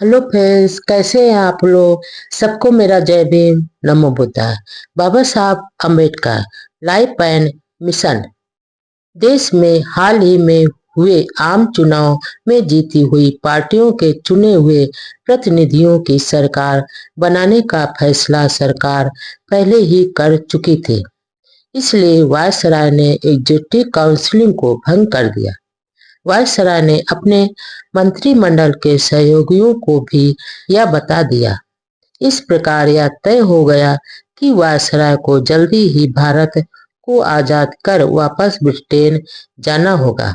Hello friends, कैसे हैं आप लोग। सबको मेरा जय भीम, नमो बुद्धाय। बाबा Saheb Ambedkar life and mission. देश में हाल ही में हुए आम चुनाव में जीती हुई पार्टियों के चुने हुए प्रतिनिधियों की सरकार बनाने का फैसला सरकार पहले ही कर चुकी थी। इसलिए वायसराय ने एग्जीक्यूटिव काउंसिल को भंग कर दिया। वायसराय ने अपने मंत्रिमंडल के सहयोगियों को भी यह बता दिया। इस प्रकार यह तय हो गया कि वायसराय को जल्दी ही भारत को आजाद कर वापस ब्रिटेन जाना होगा।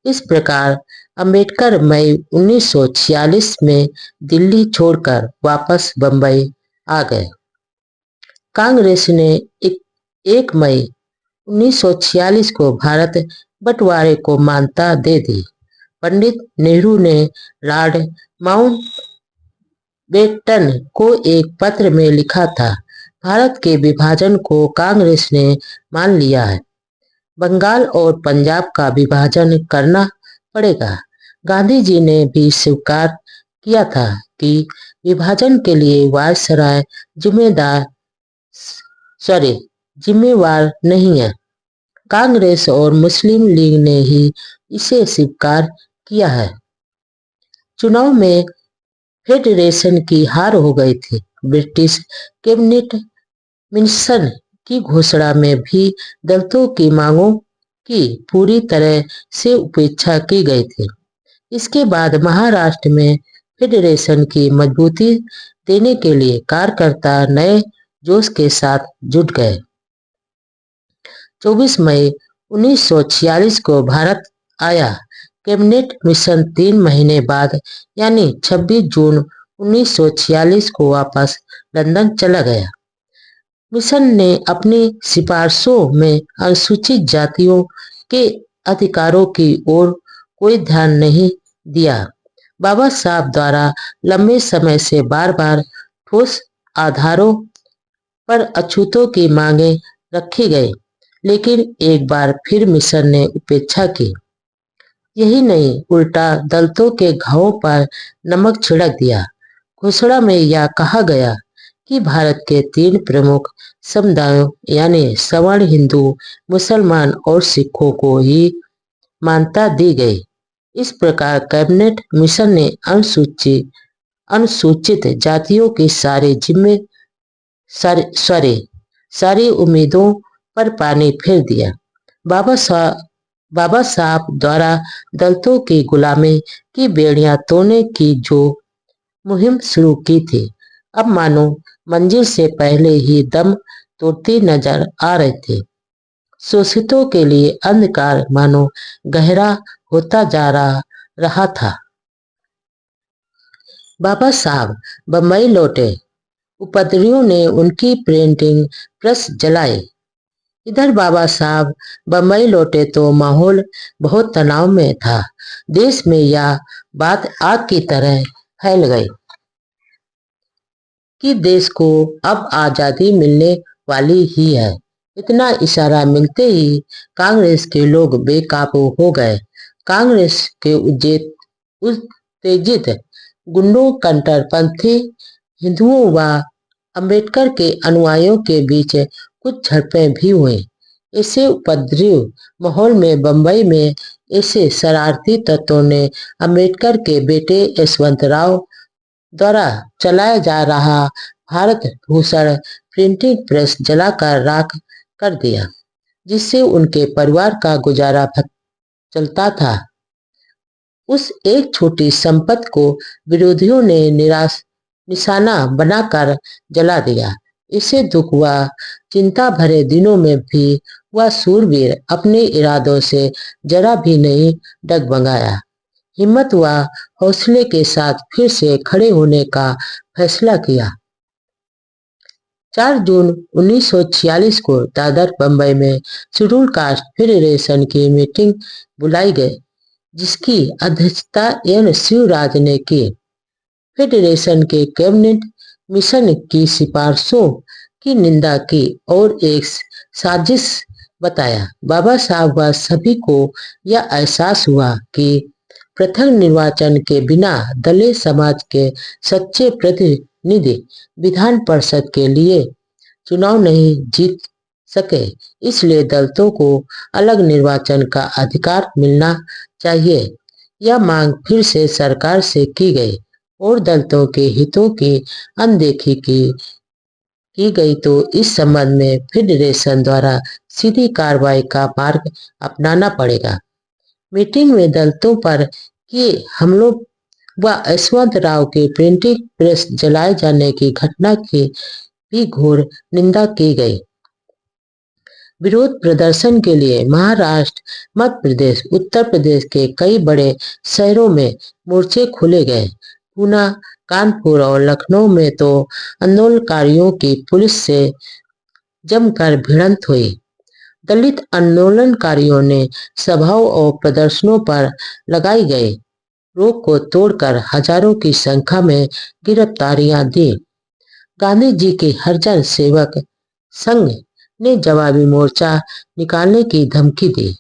इस प्रकार अंबेडकर मई 1946 में दिल्ली छोड़कर वापस बंबई आ गए। कांग्रेस ने 1 मई 1946 को भारत बंटवारे को मान्यता दे दी। पंडित नेहरू ने लॉर्ड माउंटबेटन को एक पत्र में लिखा था, भारत के विभाजन को कांग्रेस ने मान लिया है। बंगाल और पंजाब का विभाजन करना पड़ेगा। गांधी जी ने भी स्वीकार किया था कि विभाजन के लिए वायसराय जिम्मेवार नहीं है। कांग्रेस और मुस्लिम लीग ने ही इसे स्वीकार किया है। चुनाव में फेडरेशन की हार हो गई थी। ब्रिटिश कैबिनेट मिशन की घोषणा में भी दलितों की मांगों की पूरी तरह से उपेक्षा की गई थी। इसके बाद महाराष्ट्र में फेडरेशन की मजबूती देने के लिए कार्यकर्ता नए जोश के साथ जुट गए। 24 मई 1946 को भारत आया। कैबिनेट मिशन 3 महीने बाद यानी 26 जून 1946 को वापस लंदन चला गया। मिशन ने अपनी सिफारिशों में अनुसूचित जातियों के अधिकारों की ओर कोई ध्यान नहीं दिया। बाबा साहब द्वारा लंबे समय से बार बार ठोस आधारों पर अछूतों की मांगे रखी गई, लेकिन एक बार फिर मिशन ने उपेक्षा की। यही नहीं, उल्टा दलितों के घावों पर नमक छिड़क दिया। घोषणा में यह कहा गया कि भारत के 3 प्रमुख समुदायों यानी सवर्ण, हिंदू, मुसलमान और सिखों को ही मान्यता दी गई। इस प्रकार कैबिनेट मिशन ने अनुसूचित जातियों की सारी उम्मीदों पर पानी फेर दिया। बाबा साहब द्वारा दलितों की गुलामी की बेड़ियां तोड़ने की जो मुहिम शुरू की थी, अब मानो मंजिल से पहले ही दम तोड़ती नजर आ रही थी। शोषितों के लिए अंधकार मानो गहरा होता जा रहा था। बाबा साहब बम्बई लौटे। उपद्रवियों ने उनकी प्रिंटिंग प्रेस जलाई। इधर बाबा साहब बम्बई लौटे तो माहौल बहुत तनाव में था। देश में यह बात आग की तरह फैल गई कि देश को अब आजादी मिलने वाली ही है। इतना इशारा मिलते ही कांग्रेस के लोग बेकाबू हो गए। कांग्रेस के उत्तेजित गुंडों, कट्टरपंथी हिंदुओं व अंबेडकर के अनुयायियों के बीच कुछ झड़पें भी हुई। ऐसे उपद्रवी माहौल में बंबई में ऐसे शरारती तत्वों ने अंबेडकर के बेटे यशवंतराव द्वारा चलाया जा रहा भारत भूषण प्रिंटिंग प्रेस जलाकर राख कर दिया, जिससे उनके परिवार का गुजारा चलता था। उस एक छोटी संपत्ति को विरोधियों ने निशाना बनाकर जला दिया। इसे दुख व चिंता भरे दिनों में भी वह सूरवीर अपने इरादों से जरा भी नहीं डगमगाया। हिम्मत व हौसले के साथ फिर से खड़े होने का फैसला किया। 4 जून 1946 को दादर बंबई में शेड्यूल कास्ट फेडरेशन की मीटिंग बुलाई गई, जिसकी अध्यक्षता एन शिवराज ने की। फेडरेशन के कैबिनेट मिशन की सिफारिशों की निंदा की और एक साजिश बताया। बाबा साहब व सभी को यह एहसास हुआ कि पृथक निर्वाचन के बिना दलित समाज के सच्चे प्रतिनिधि विधान परिषद के लिए चुनाव नहीं जीत सके। इसलिए दलितों को अलग निर्वाचन का अधिकार मिलना चाहिए। यह मांग फिर से सरकार से की गई और दलितों के हितों की अनदेखी की गई तो इस संबंध में फेडरेशन द्वारा सीधी कार्रवाई का मार्ग अपनाना पड़ेगा। मीटिंग में दलितों पर किए हमलों व यशवंत राव के प्रिंटिंग प्रेस जलाए जाने की घटना की भी घोर निंदा की गई। विरोध प्रदर्शन के लिए महाराष्ट्र, मध्य प्रदेश, उत्तर प्रदेश के कई बड़े शहरों में मोर्चे खोले गए। पूना, कानपुर और लखनऊ में तो आंदोलनकारियों की पुलिस से जमकर भिड़ंत हुई। दलित आंदोलनकारियों ने सभाओं और प्रदर्शनों पर लगाई गई रोक को तोड़कर हजारों की संख्या में गिरफ्तारियां दी। गांधी जी के हरिजन सेवक संघ ने जवाबी मोर्चा निकालने की धमकी दी।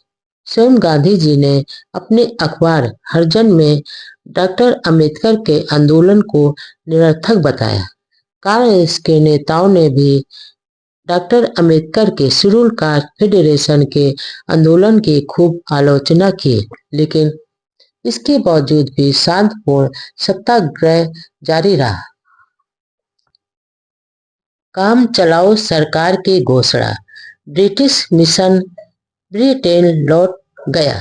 स्वयं गांधी जी ने अपने अखबार हरिजन में डॉक्टर अंबेडकर के आंदोलन को निरर्थक बताया। कांग्रेस के नेताओं ने भी डॉक्टर अंबेडकर के शेड्यूल कास्ट फेडरेशन के आंदोलन की खूब आलोचना की, लेकिन इसके बावजूद भी शांतिपूर्ण सत्याग्रह जारी रहा। काम चलाओ सरकार की घोषणा। ब्रिटिश मिशन ब्रिटेन लौट गया।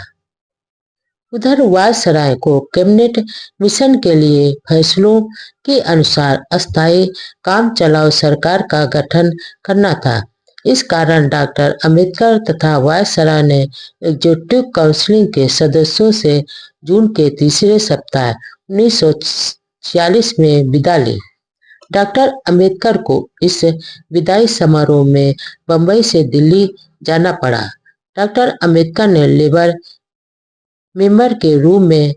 उधर वायसराय को कैबिनेट मिशन के लिए फैसलों के अनुसार अस्थायी काम चलाओ सरकार का गठन करना था। इस कारण डॉक्टर अंबेडकर तथा वायसराय ने एग्जीक्यूटिव काउंसिल के सदस्यों से जून के तीसरे सप्ताह 1946 में विदा ली। डॉक्टर अंबेडकर को इस विदाई समारोह में बंबई से दिल्ली जाना पड़ा। डॉक्टर अंबेडकर ने लेबर मेंबर के रूप में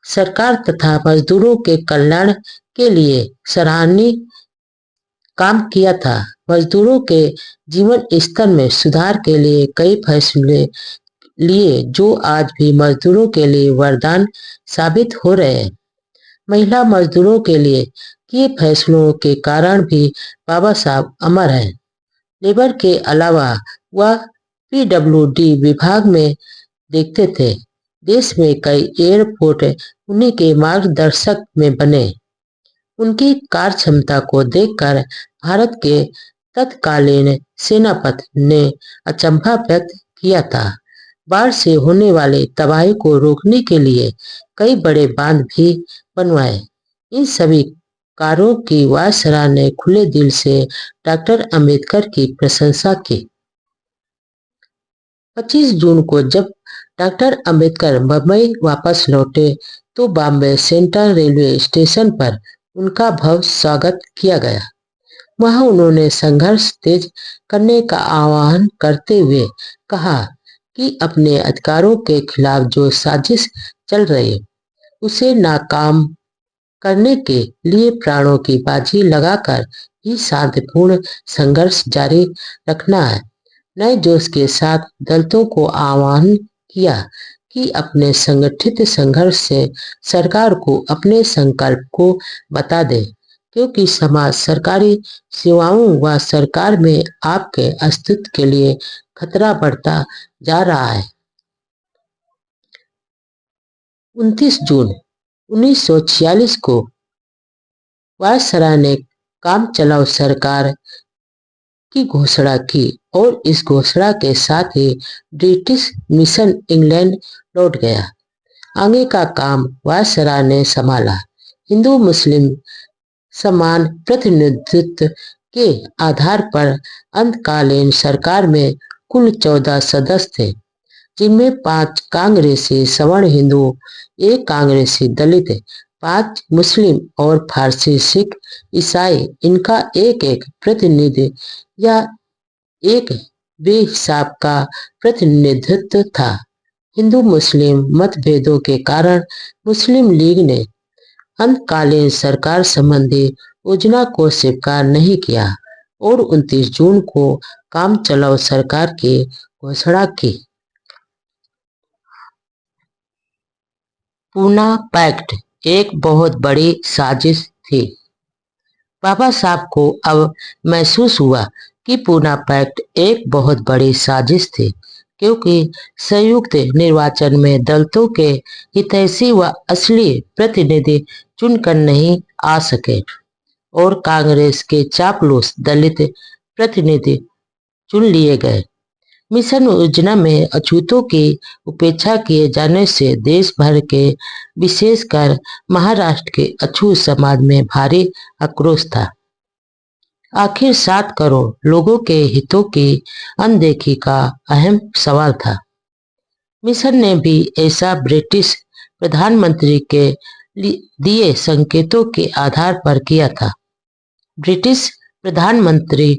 सरकार तथा मजदूरों के कल्याण के लिए सराहनीय काम किया था। मजदूरों के जीवन स्तर में सुधार के लिए कई फैसले लिए जो आज भी मजदूरों के लिए वरदान साबित हो रहे हैं। महिला मजदूरों के लिए किए फैसलों के कारण भी बाबा साहब अमर हैं। लेबर के अलावा वह पीडब्ल्यूडी विभाग में देखते थे। देश में कई एयरपोर्ट उन्हीं के मार्गदर्शक में बने। उनकी कार्य क्षमता को देखकर भारत के तत्कालीन सेनापति ने अचंभा व्यक्त किया था। बाढ़ से होने वाले तबाही को रोकने के लिए कई बड़े बांध भी बनवाए। इन सभी कार्यों की वायसराय ने खुले दिल से डॉक्टर अंबेडकर की प्रशंसा की। 25 जून को जब डॉक्टर अंबेडकर बम्बई वापस लौटे तो बॉम्बे सेंट्रल रेलवे स्टेशन पर उनका भव्य स्वागत किया गया। वहां उन्होंने संघर्ष तेज करने का आह्वान करते हुए कहा कि अपने अधिकारों के खिलाफ जो साजिश चल रही उसे नाकाम करने के लिए प्राणों की बाजी लगाकर ही शांतिपूर्ण संघर्ष जारी रखना है। नए जोश के साथ दलितों को आह्वान किया कि अपने संगठित संघर्ष से सरकार को अपने संकल्प को बता दे, क्योंकि समाज सरकारी सेवाओं व सरकार में आपके अस्तित्व के लिए खतरा बढ़ता जा रहा है। 29 जून 1946 को वायसराय ने काम चलाओ सरकार की घोषणा की और इस घोषणा के साथ ही ब्रिटिश मिशन इंग्लैंड लौट गया। आगे का काम वायसराय ने संभाला। हिंदू मुस्लिम समान प्रतिनिधित्व के आधार पर अंतकालीन सरकार में कुल 14 सदस्य थे, जिनमें 5 कांग्रेसी सवर्ण हिंदू, 1 कांग्रेसी दलित, 5 मुस्लिम और फारसी सिख ईसाई। इनका एक एक प्रतिनिधि या एक बेहिसाब का प्रतिनिधित्व था। हिंदू मुस्लिम मतभेदों के कारण मुस्लिम लीग ने अंतकालीन सरकार संबंधी योजना को स्वीकार नहीं किया और 29 जून को काम चलाओ सरकार की घोषणा की। पूना पैक्ट एक बहुत बड़ी साजिश थी। बाबा साहब को अब महसूस हुआ कि पूना पैक्ट एक बहुत बड़ी साजिश थी, क्योंकि संयुक्त निर्वाचन में दलितों के हितैषी व असली प्रतिनिधि चुनकर नहीं आ सके और कांग्रेस के चापलूस दलित प्रतिनिधि चुन लिए गए। मिशन योजना में अछूतों की उपेक्षा किए जाने से देश भर के, विशेषकर महाराष्ट्र के अछूत समाज में भारी आक्रोश था। आखिर 7 करोड़ लोगों के हितों की अनदेखी का अहम सवाल था। मिशन ने भी ऐसा ब्रिटिश प्रधानमंत्री के दिए संकेतों के आधार पर किया था। ब्रिटिश प्रधानमंत्री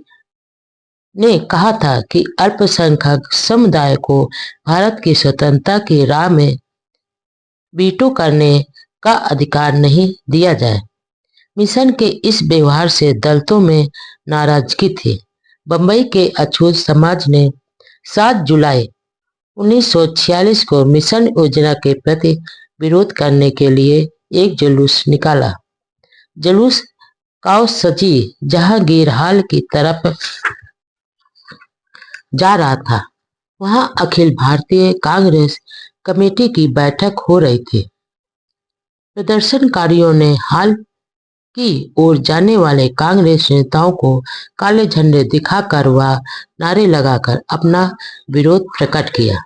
ने कहा था कि अल्पसंख्यक समुदाय को भारत की स्वतंत्रता की राह में वीटो करने का अधिकार नहीं दिया जाए। मिशन के इस व्यवहार से दलितों में नाराजगी थी। बंबई के अछूत समाज ने 7 जुलाई 1946 को मिशन योजना के प्रति विरोध करने के लिए एक जुलूस निकाला। जुलूस कावसजी जहांगीर हाल की तरफ जा रहा था। वहां अखिल भारतीय कांग्रेस कमेटी की बैठक हो रही थी। प्रदर्शनकारियों ने हाल की ओर जाने वाले कांग्रेस नेताओं को काले झंडे दिखाकर व नारे लगाकर अपना विरोध प्रकट किया।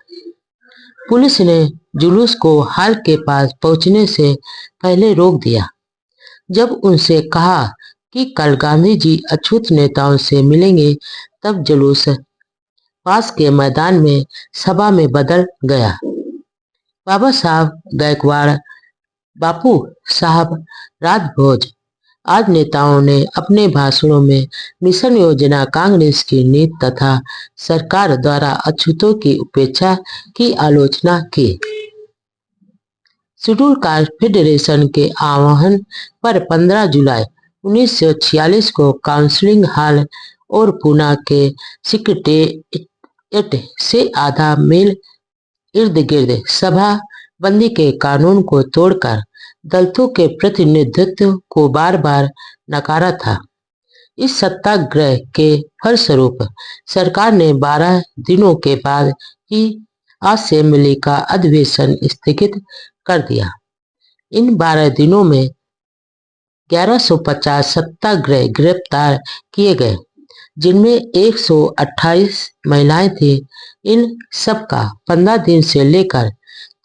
पुलिस ने जुलूस को हाल के पास पहुंचने से पहले रोक दिया। जब उनसे कहा कि कल गांधी जी अछूत नेताओं से मिलेंगे, तब जुलूस पास के मैदान में सभा में बदल गया। बाबा साहब गायकवाड़, बापू साहब राजभोज आदि नेताओं ने अपने भाषणों में मिशन योजना, कांग्रेस की नीति तथा सरकार द्वारा अछूतों की उपेक्षा की आलोचना की। शेड्यूल कास्ट फेडरेशन के आह्वान पर 15 जुलाई 1946 को काउंसिलिंग हॉल और पूना के सेक्रेटेरिएट से आधा मील इर्द गिर्द सभा बंदी के कानून को तोड़कर दलितों के प्रतिनिधित्व को बार बार नकारा था। इस सत्याग्रह के फलस्वरूप सरकार ने 12 दिनों के बाद ही असेंबली का अधिवेशन स्थगित कर दिया। इन 12 दिनों में 1150 सत्याग्रही गिरफ्तार किए गए, जिनमें 128 महिलाएं थीं। इन सबका 15 दिन से लेकर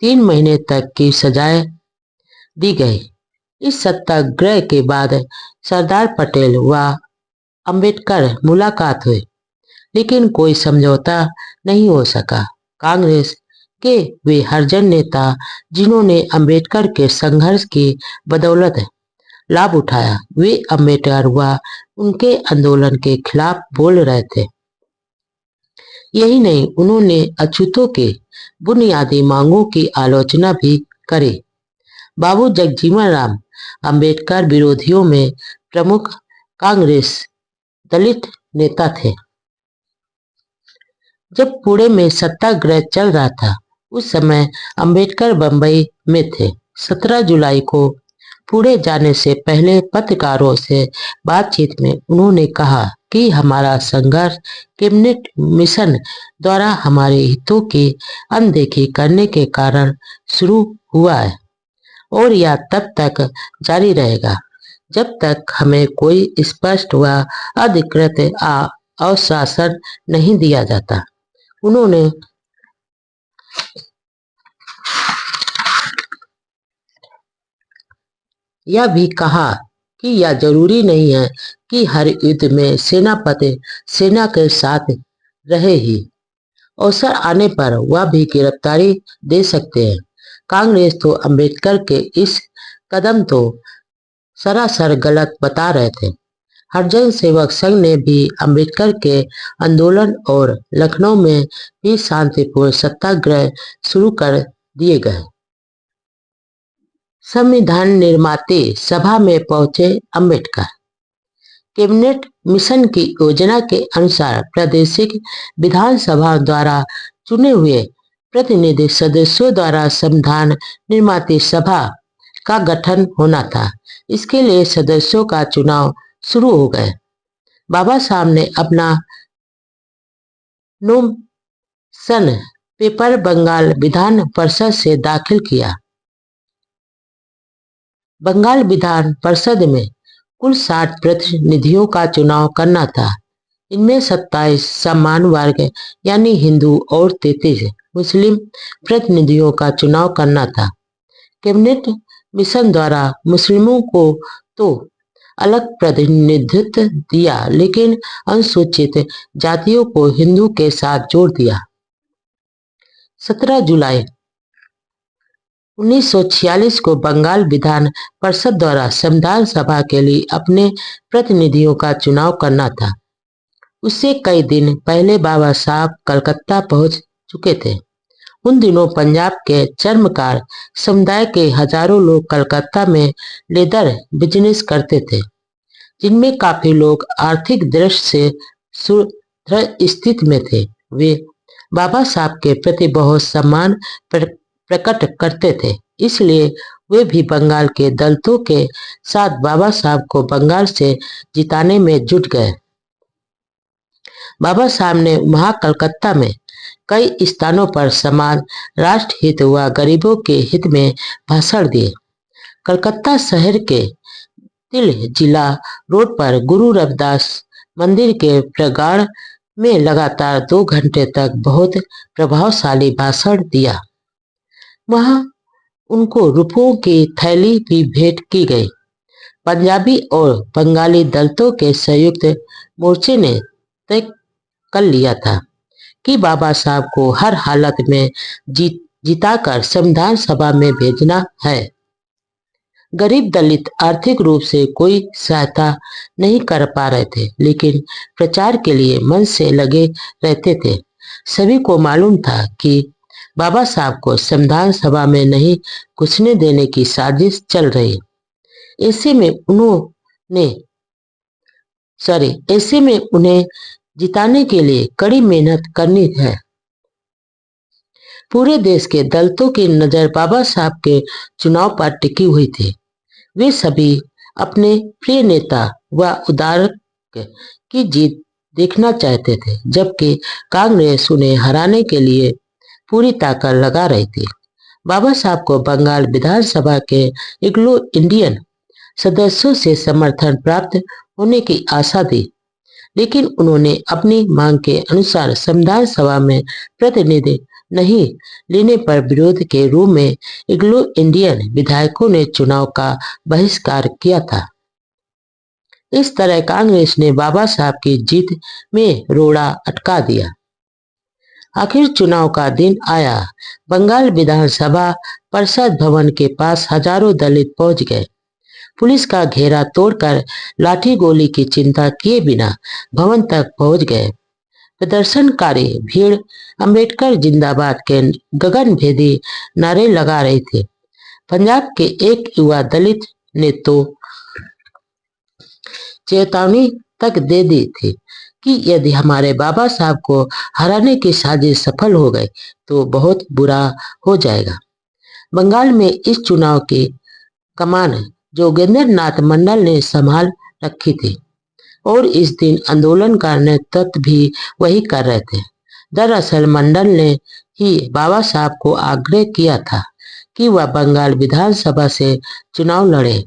3 महीने तक की सजाएं दी गई। इस सत्याग्रह के बाद सरदार पटेल व अंबेडकर मुलाकात हुई, लेकिन कोई समझौता नहीं हो सका। कांग्रेस के वे हरिजन नेता जिन्होंने अंबेडकर के संघर्ष की बदौलत लाभ उठाया, वे अंबेडकर व उनके आंदोलन के खिलाफ बोल रहे थे। यही नहीं, उन्होंने अछूतों के बुनियादी मांगों की आलोचना भी करी। बाबू जगजीवन राम अंबेडकर विरोधियों में प्रमुख कांग्रेस दलित नेता थे। जब पुणे में सत्याग्रह चल रहा था, उस समय अंबेडकर बंबई में थे। 17 जुलाई को पुणे जाने से पहले पत्रकारों से बातचीत में उन्होंने कहा कि हमारा संघर्ष कैबिनेट मिशन द्वारा हमारे हितों की अनदेखी करने के कारण शुरू हुआ है और यह तब तक जारी रहेगा जब तक हमें कोई स्पष्ट व अधिकृत आश्वासन नहीं दिया जाता। उन्होंने यह भी कहा कि यह जरूरी नहीं है कि हर युद्ध में सेनापति सेना के साथ रहे ही, अवसर आने पर वह भी गिरफ्तारी दे सकते हैं। कांग्रेस तो अंबेडकर के इस कदम तो सरासर गलत बता रहे थे। हरिजन सेवक संघ ने भी अंबेडकर के आंदोलन और लखनऊ में भी शांतिपूर्ण सत्याग्रह शुरू कर दिए गए। संविधान निर्माते सभा में पहुंचे अंबेडकर। कैबिनेट मिशन की योजना के अनुसार प्रादेशिक विधानसभा द्वारा चुने हुए प्रतिनिधि सदस्यों द्वारा संविधान निर्माती सभा का गठन होना था। इसके लिए सदस्यों का चुनाव शुरू हो गए। बाबा साहब ने अपना नोमिनेशन पेपर बंगाल विधान परिषद से दाखिल किया। बंगाल विधान परिषद में कुल 60 प्रतिनिधियों का चुनाव करना था। इनमें 27 समान वर्ग यानी हिंदू और 33 मुस्लिम प्रतिनिधियों का चुनाव करना था। कैबिनेट मिशन द्वारा मुस्लिमों को तो अलग प्रतिनिधित्व दिया, लेकिन अनुसूचित जातियों को हिंदू के साथ जोड़ दिया। 17 जुलाई 1946 को बंगाल विधान परिषद द्वारा संविधान सभा के लिए अपने प्रतिनिधियों का चुनाव करना था। उससे कई दिन पहले बाबा साहब कलकत्ता पहुंच चुके थे। उन दिनों पंजाब के चर्मकार समुदाय के हजारों लोग कलकत्ता में लेदर बिजनेस करते थे, जिनमें काफी लोग आर्थिक दृष्टि से सुदृढ़ स्थिति में थे। वे बाबा साहब के प्रति बहुत सम्मान प्रकट करते थे, इसलिए वे भी बंगाल के दलितों के साथ बाबा साहब को बंगाल से जिताने में जुट गए। बाबा साहब ने वहां कलकत्ता में कई स्थानों पर समाज, राष्ट्र हित व गरीबों के हित में भाषण दिए। कलकत्ता शहर के तिल जिला रोड पर गुरु रविदास मंदिर के प्रांगण में लगातार 2 घंटे तक बहुत प्रभावशाली भाषण दिया। वहां उनको रुपयों की थैली भी भेंट की गई। पंजाबी और बंगाली दलितों के संयुक्त मोर्चे ने तय कर लिया था कि बाबा साहब को हर हालत में जिताकर संविधान सभा में भेजना है। गरीब दलित आर्थिक रूप से कोई सहायता नहीं कर पा रहे थे, लेकिन प्रचार के लिए मन से लगे रहते थे। सभी को मालूम था कि बाबा साहब को संविधान सभा में नहीं घुसने देने की साजिश चल रही। ऐसे में उन्हें जिताने के लिए कड़ी मेहनत करनी है। पूरे देश के दलितों की नजर बाबा साहब के चुनाव पर टिकी हुई थी। वे सभी अपने प्रिय नेता व उदारक की जीत देखना चाहते थे, जबकि कांग्रेस उन्हें हराने के लिए पूरी ताकत लगा रही थी। बाबा साहब को बंगाल विधानसभा के एंग्लो इंडियन सदस्यों से समर्थन प्राप्त होने की आशा थी, लेकिन उन्होंने अपनी मांग के अनुसार संविधान सभा में प्रतिनिधि नहीं लेने पर विरोध के रूप में एंग्लो इंडियन विधायकों ने चुनाव का बहिष्कार किया था। इस तरह कांग्रेस ने बाबा साहब की जीत में रोड़ा अटका दिया। आखिर चुनाव का दिन आया। बंगाल विधानसभा परिषद भवन के पास हजारों दलित पहुंच गए। पुलिस का घेरा तोड़कर लाठी गोली की चिंता किए बिना भवन तक पहुंच गए। प्रदर्शनकारी भीड़ अंबेडकर जिंदाबाद के गगनभेदी नारे लगा रहे थे। पंजाब के एक युवा दलित ने तो चेतावनी तक दे दी थी कि यदि हमारे बाबा साहब को हराने की साजिश सफल हो गई तो बहुत बुरा हो जाएगा। बंगाल में इस चुनाव की कमान जोगेंद्र नाथ मंडल ने संभाल रखी थी और इस दिन आंदोलन का नेतृत्व भी वही कर रहे थे। दरअसल मंडल ने ही बाबा साहब को आग्रह किया था कि वह बंगाल विधानसभा से चुनाव लड़े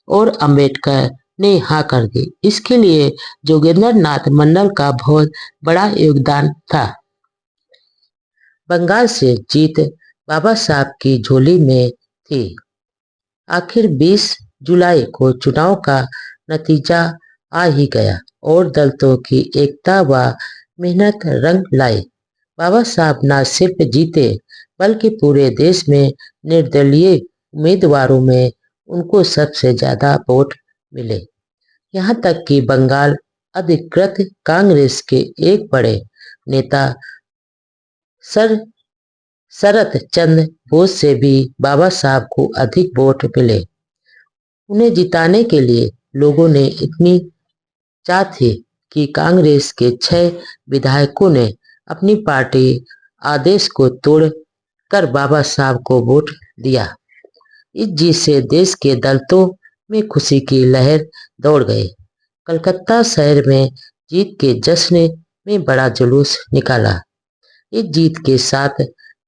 और अंबेडकर ने हाँ कर दी। इसके लिए जोगेंद्र नाथ मंडल का बहुत बड़ा योगदान था। बंगाल से जीत बाबा साहब की झोली में थी। आखिर 20 जुलाई को चुनाव का नतीजा आ ही गया और दलितों की एकता व मेहनत रंग लाई। बाबा साहब न सिर्फ जीते बल्कि पूरे देश में निर्दलीय उम्मीदवारों में उनको सबसे ज्यादा वोट मिले। यहाँ तक कि बंगाल अधिकृत कांग्रेस के एक बड़े नेता शरत चंद्र बोस से भी बाबा साहब को अधिक वोट मिले। उन्हें जिताने के लिए लोगों ने इतनी चाह थी कि कांग्रेस के 6 विधायकों ने अपनी पार्टी आदेश को तोड़ कर बाबा साहब को वोट दिया। इस जीत से देश के दलितों में खुशी की लहर दौड़ गई। कलकत्ता शहर में जीत के जश्न में बड़ा जुलूस निकाला। इस जीत के साथ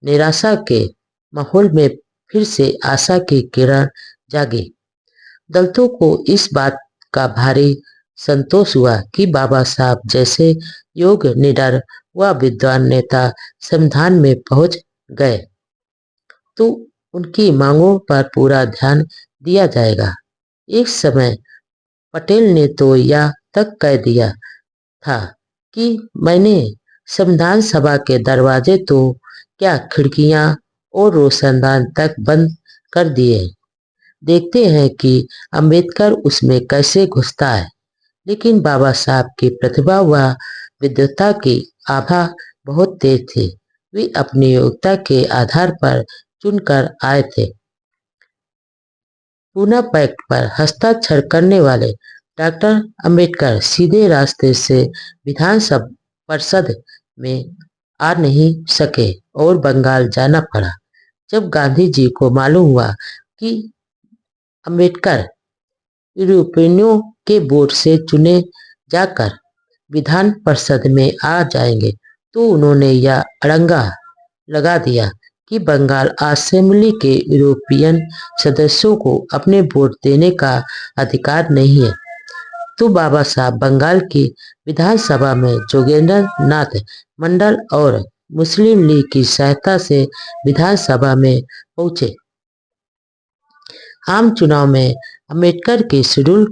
निराशा के माहौल में फिर से आशा की किरण जागी। दलितों को इस बात का भारी संतोष हुआ कि बाबा साहब जैसे योग्य, निडर व विद्वान नेता संविधान में पहुंच गए तो उनकी मांगों पर पूरा ध्यान दिया जाएगा। एक समय पटेल ने तो यह तक कह दिया था कि मैंने संविधान सभा के दरवाजे तो क्या खिड़कियां और रोशनदान तक बंद कर दिए। देखते हैं कि अंबेडकर उसमें कैसे घुसता है। लेकिन बाबा साहब की प्रतिभा व विद्वता की आभा बहुत तेज थी। वे अपनी योग्यता के आधार पर चुनकर आए थे। पूना पैक्ट पर हस्ताक्षर करने वाले डॉक्टर अंबेडकर सीधे रास्ते से विधानसभा परिषद में आ नहीं सके और बंगाल जाना पड़ा। जब गांधी जी को मालूम हुआ कि अंबेडकर यूरोपियनों के वोट से चुने जाकर विधान परिषद में आ जाएंगे तो उन्होंने यह अड़ंगा लगा दिया कि बंगाल असेंबली के यूरोपियन सदस्यों को अपने वोट देने का अधिकार नहीं है। तो बाबा साहब बंगाल की विधानसभा में जोगेंद्र नाथ मंडल और मुस्लिम लीग की सहायता से विधानसभा में पहुंचे। आम चुनाव में अंबेडकर की शेड्यूल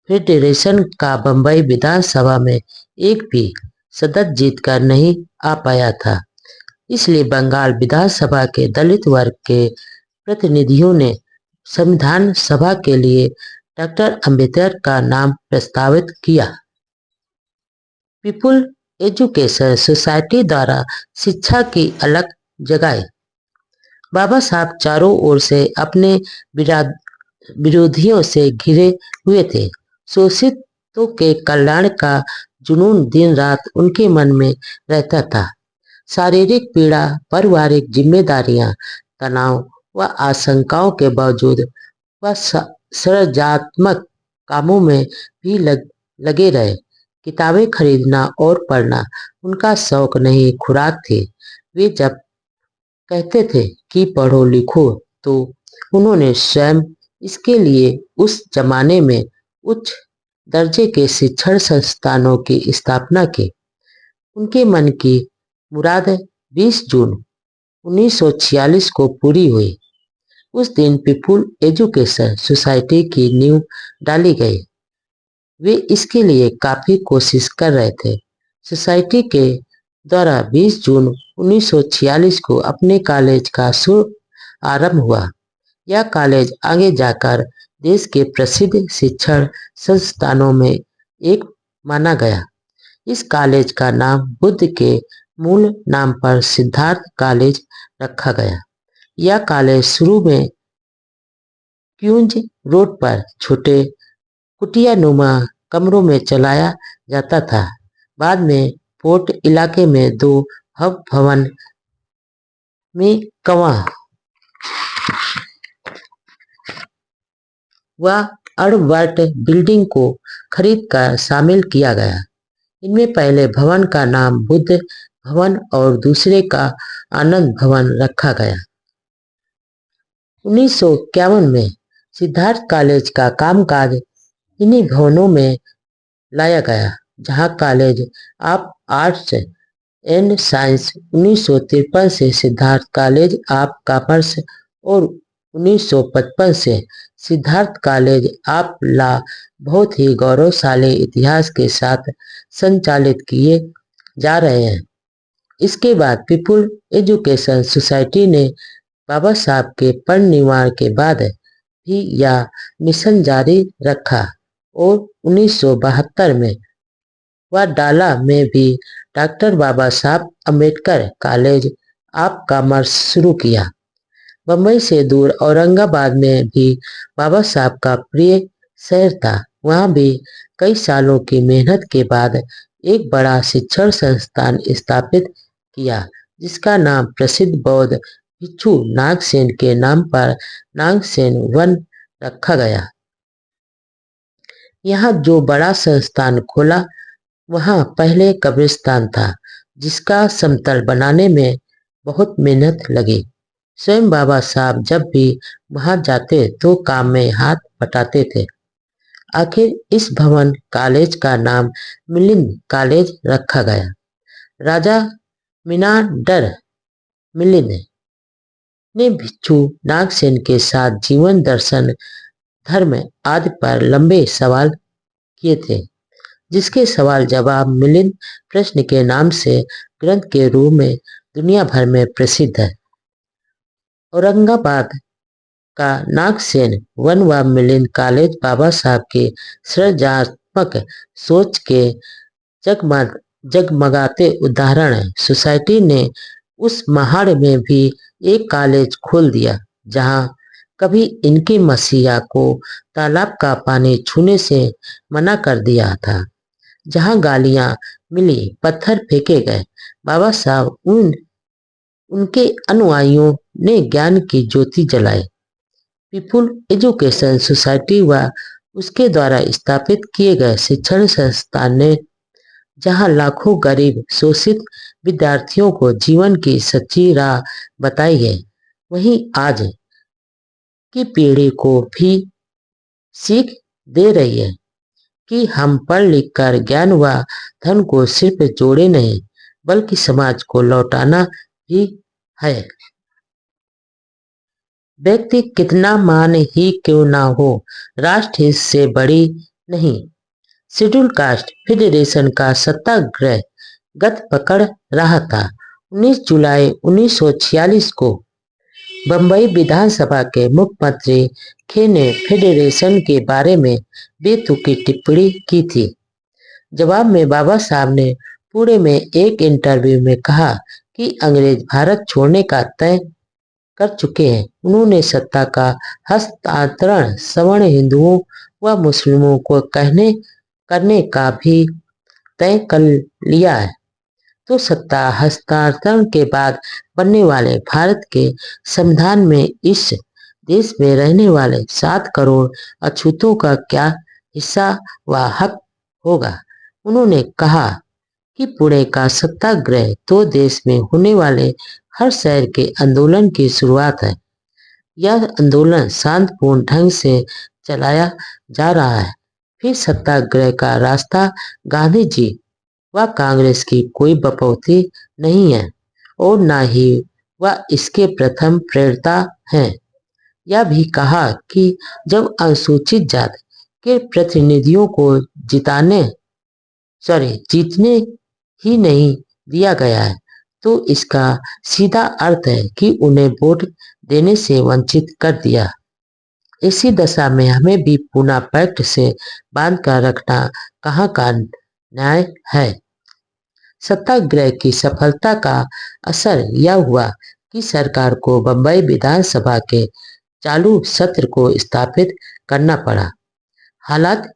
फेडरेशन का बंबई विधानसभा में एक भी सदस्य जीतकर नहीं आ पाया था। इसलिए बंगाल विधानसभा के दलित वर्ग के प्रतिनिधियों ने संविधान सभा के लिए डॉक्टर अंबेडकर का नाम प्रस्तावित किया। पीपुल एजुकेशन सोसाइटी द्वारा शिक्षा की अलग जगाई। बाबा साहब चारों ओर से अपने विरोधियों से घिरे हुए थे। शोषितों के कल्याण का जुनून दिन रात उनके मन में रहता था। शारीरिक पीड़ा, पारिवारिक जिम्मेदारियां, तनाव व आशंकाओं के बावजूद वह सृजनात्मक कामों में भी लगे रहे। किताबें खरीदना और पढ़ना उनका शौक नहीं, खुराक थी। वे जब कहते थे कि पढ़ो लिखो तो उन्होंने स्वयं इसके लिए उस जमाने में उच्च दर्जे के शिक्षण संस्थानों की स्थापना की। उनके मन की मुराद 20 जून 1946 को पूरी हुई। उस दिन पीपुल एजुकेशन सोसाइटी की नींव डाली गई। वे इसके लिए काफी कोशिश कर रहे थे। सोसाइटी के द्वारा 20 जून 1946 को अपने कॉलेज का शुभ आरंभ हुआ। यह कॉलेज आगे जाकर देश के प्रसिद्ध शिक्षण संस्थानों में एक माना गया। इस कॉलेज का नाम बुद्ध के मूल नाम पर सिद्धार्थ कॉलेज रखा गया। यह कॉलेज शुरू में क्यूंज रोड पर छोटे कुटियानुमा कमरों में चलाया जाता था। बाद में फोर्ट इलाके में 2 हब भवन में कवा व अड़बर्ट बिल्डिंग को खरीद कर शामिल किया गया। इनमें पहले भवन का नाम बुद्ध भवन और दूसरे का आनंद भवन रखा गया। 1951 में सिद्धार्थ कॉलेज का कामकाज इन्हीं भवनों में लाया गया, जहां college of arts and science 1953 से सिद्धार्थ कॉलेज ऑफ कॉमर्स और 1955 से सिद्धार्थ कॉलेज ऑफ लॉ बहुत ही गौरवशाली इतिहास के साथ संचालित किए जा रहे हैं। इसके बाद पीपुल एजुकेशन सोसाइटी ने बाबा साहब के परिनिर्वाण के बाद भी यह मिशन जारी रखा और 1972 में वाडाला में भी डॉक्टर बाबा साहब अंबेडकर कॉलेज ऑफ कॉमर्स शुरू किया। बम्बई से दूर औरंगाबाद में भी बाबा साहब का प्रिय शहर था। वहाँ भी कई सालों की मेहनत के बाद एक बड़ा शिक्षण संस्थान स्थापित किया, जिसका नाम प्रसिद्ध बौद्ध भिक्षु नागसेन के नाम पर नागसेन वन रखा गया। यहाँ जो बड़ा संस्थान खोला वहाँ पहले कब्रिस्तान था, जिसका समतल बनाने में बहुत मेहनत लगी। स्वयं बाबा साहब जब भी वहां जाते तो काम में हाथ बटाते थे। आखिर इस भवन कॉलेज का नाम मिलिंद कॉलेज रखा गया। राजा मिनांडर मिलिंद ने भिक्षु नागसेन के साथ जीवन दर्शन, धर्म आदि पर लंबे सवाल किए थे, जिसके सवाल जवाब मिलिंद प्रश्न के नाम से ग्रंथ के रूप में दुनिया भर में प्रसिद्ध है। औरंगाबाद का नागसेन वन व मिलिंद कॉलेज बाबा साहब की सृजनात्मक सोच के जगमगाते उदाहरण है। सोसाइटी ने उस महाड़ में भी एक कॉलेज खोल दिया, जहां कभी इनके मसीहा को तालाब का पानी छूने से मना कर दिया था, जहां गालियां मिली, पत्थर फेंके गए। बाबा साहब उनके अनुयायियों ने ज्ञान की ज्योति जलाई। पीपुल एजुकेशन सोसाइटी व उसके द्वारा स्थापित किए गए शिक्षण संस्थान ने जहां लाखों गरीब शोषित विद्यार्थियों को जीवन की सच्ची राह बताई है, वहीं आज की पीढ़ी को भी सीख दे रही है कि हम पढ़ लिख कर ज्ञान व धन को सिर्फ जोड़े नहीं, बल्कि समाज को लौटाना भी है। व्यक्ति कितना मान ही क्यों ना हो, राष्ट्र हित से बड़ी नहीं। शेड्यूल कास्ट फेडरेशन का सत्याग्रह गत पकड़ रहा था। 19 जुलाई 1946 को बंबई विधानसभा के मुख्यमंत्री खे ने फेडरेशन के बारे में बेतुकी टिप्पणी की थी। जवाब में बाबा साहब ने पुणे में एक इंटरव्यू में कहा कि अंग्रेज भारत छोड़ने का तय कर चुके हैं। उन्होंने सत्ता का हस्तांतरण सवर्ण हिंदुओं व मुस्लिमों को करने का भी तय कर लिया है। तो सत्ता हस्तांतरण के बाद बनने वाले भारत के संविधान में इस देश में रहने वाले 7 करोड़ अछूतों का क्या हिस्सा व हक होगा। उन्होंने कहा कि पुणे का सत्याग्रह तो देश में होने वाले हर शहर के आंदोलन की शुरुआत है। यह आंदोलन शांतिपूर्ण ढंग से चलाया जा रहा है। फिर सत्याग्रह का रास्ता गांधी जी व कांग्रेस की कोई बपौती नहीं है और न ही वह इसके प्रथम प्रेरता हैं। यह भी कहा कि जब अनुसूचित जाति के प्रतिनिधियों को जीतने ही नहीं दिया गया है, तो इसका सीधा अर्थ है कि उन्हें वोट देने से वंचित कर दिया। इसी दशा में हमें भी पूना पैक्ट से बांध कर रखना कहाँ का न्याय है। सत्याग्रह की सफलता का असर यह हुआ कि सरकार को बंबई विधानसभा के चालू सत्र को स्थापित करना पड़ा। हालात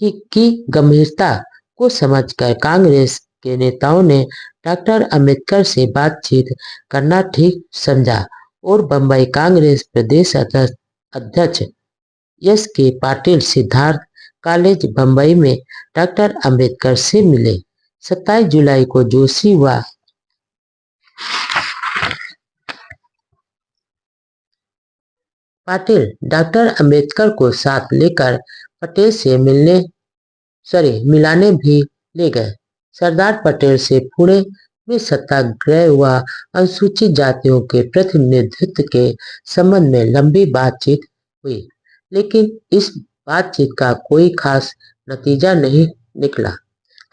की गंभीरता को समझकर कांग्रेस के नेताओं ने डॉक्टर अंबेडकर से बातचीत करना ठीक समझा और बंबई कांग्रेस प्रदेश अध्यक्ष एस के पाटिल सिद्धार्थ कॉलेज बंबई में डॉक्टर अंबेडकर से मिले। 27 जुलाई को जोशी व पाटिल डॉक्टर अंबेडकर को साथ लेकर पटेल से मिलाने भी ले गए। सरदार पटेल से पुणे में सत्याग्रह व अनुसूचित जातियों के प्रतिनिधित्व के संबंध में लंबी बातचीत हुई, लेकिन इस बातचीत का कोई खास नतीजा नहीं निकला।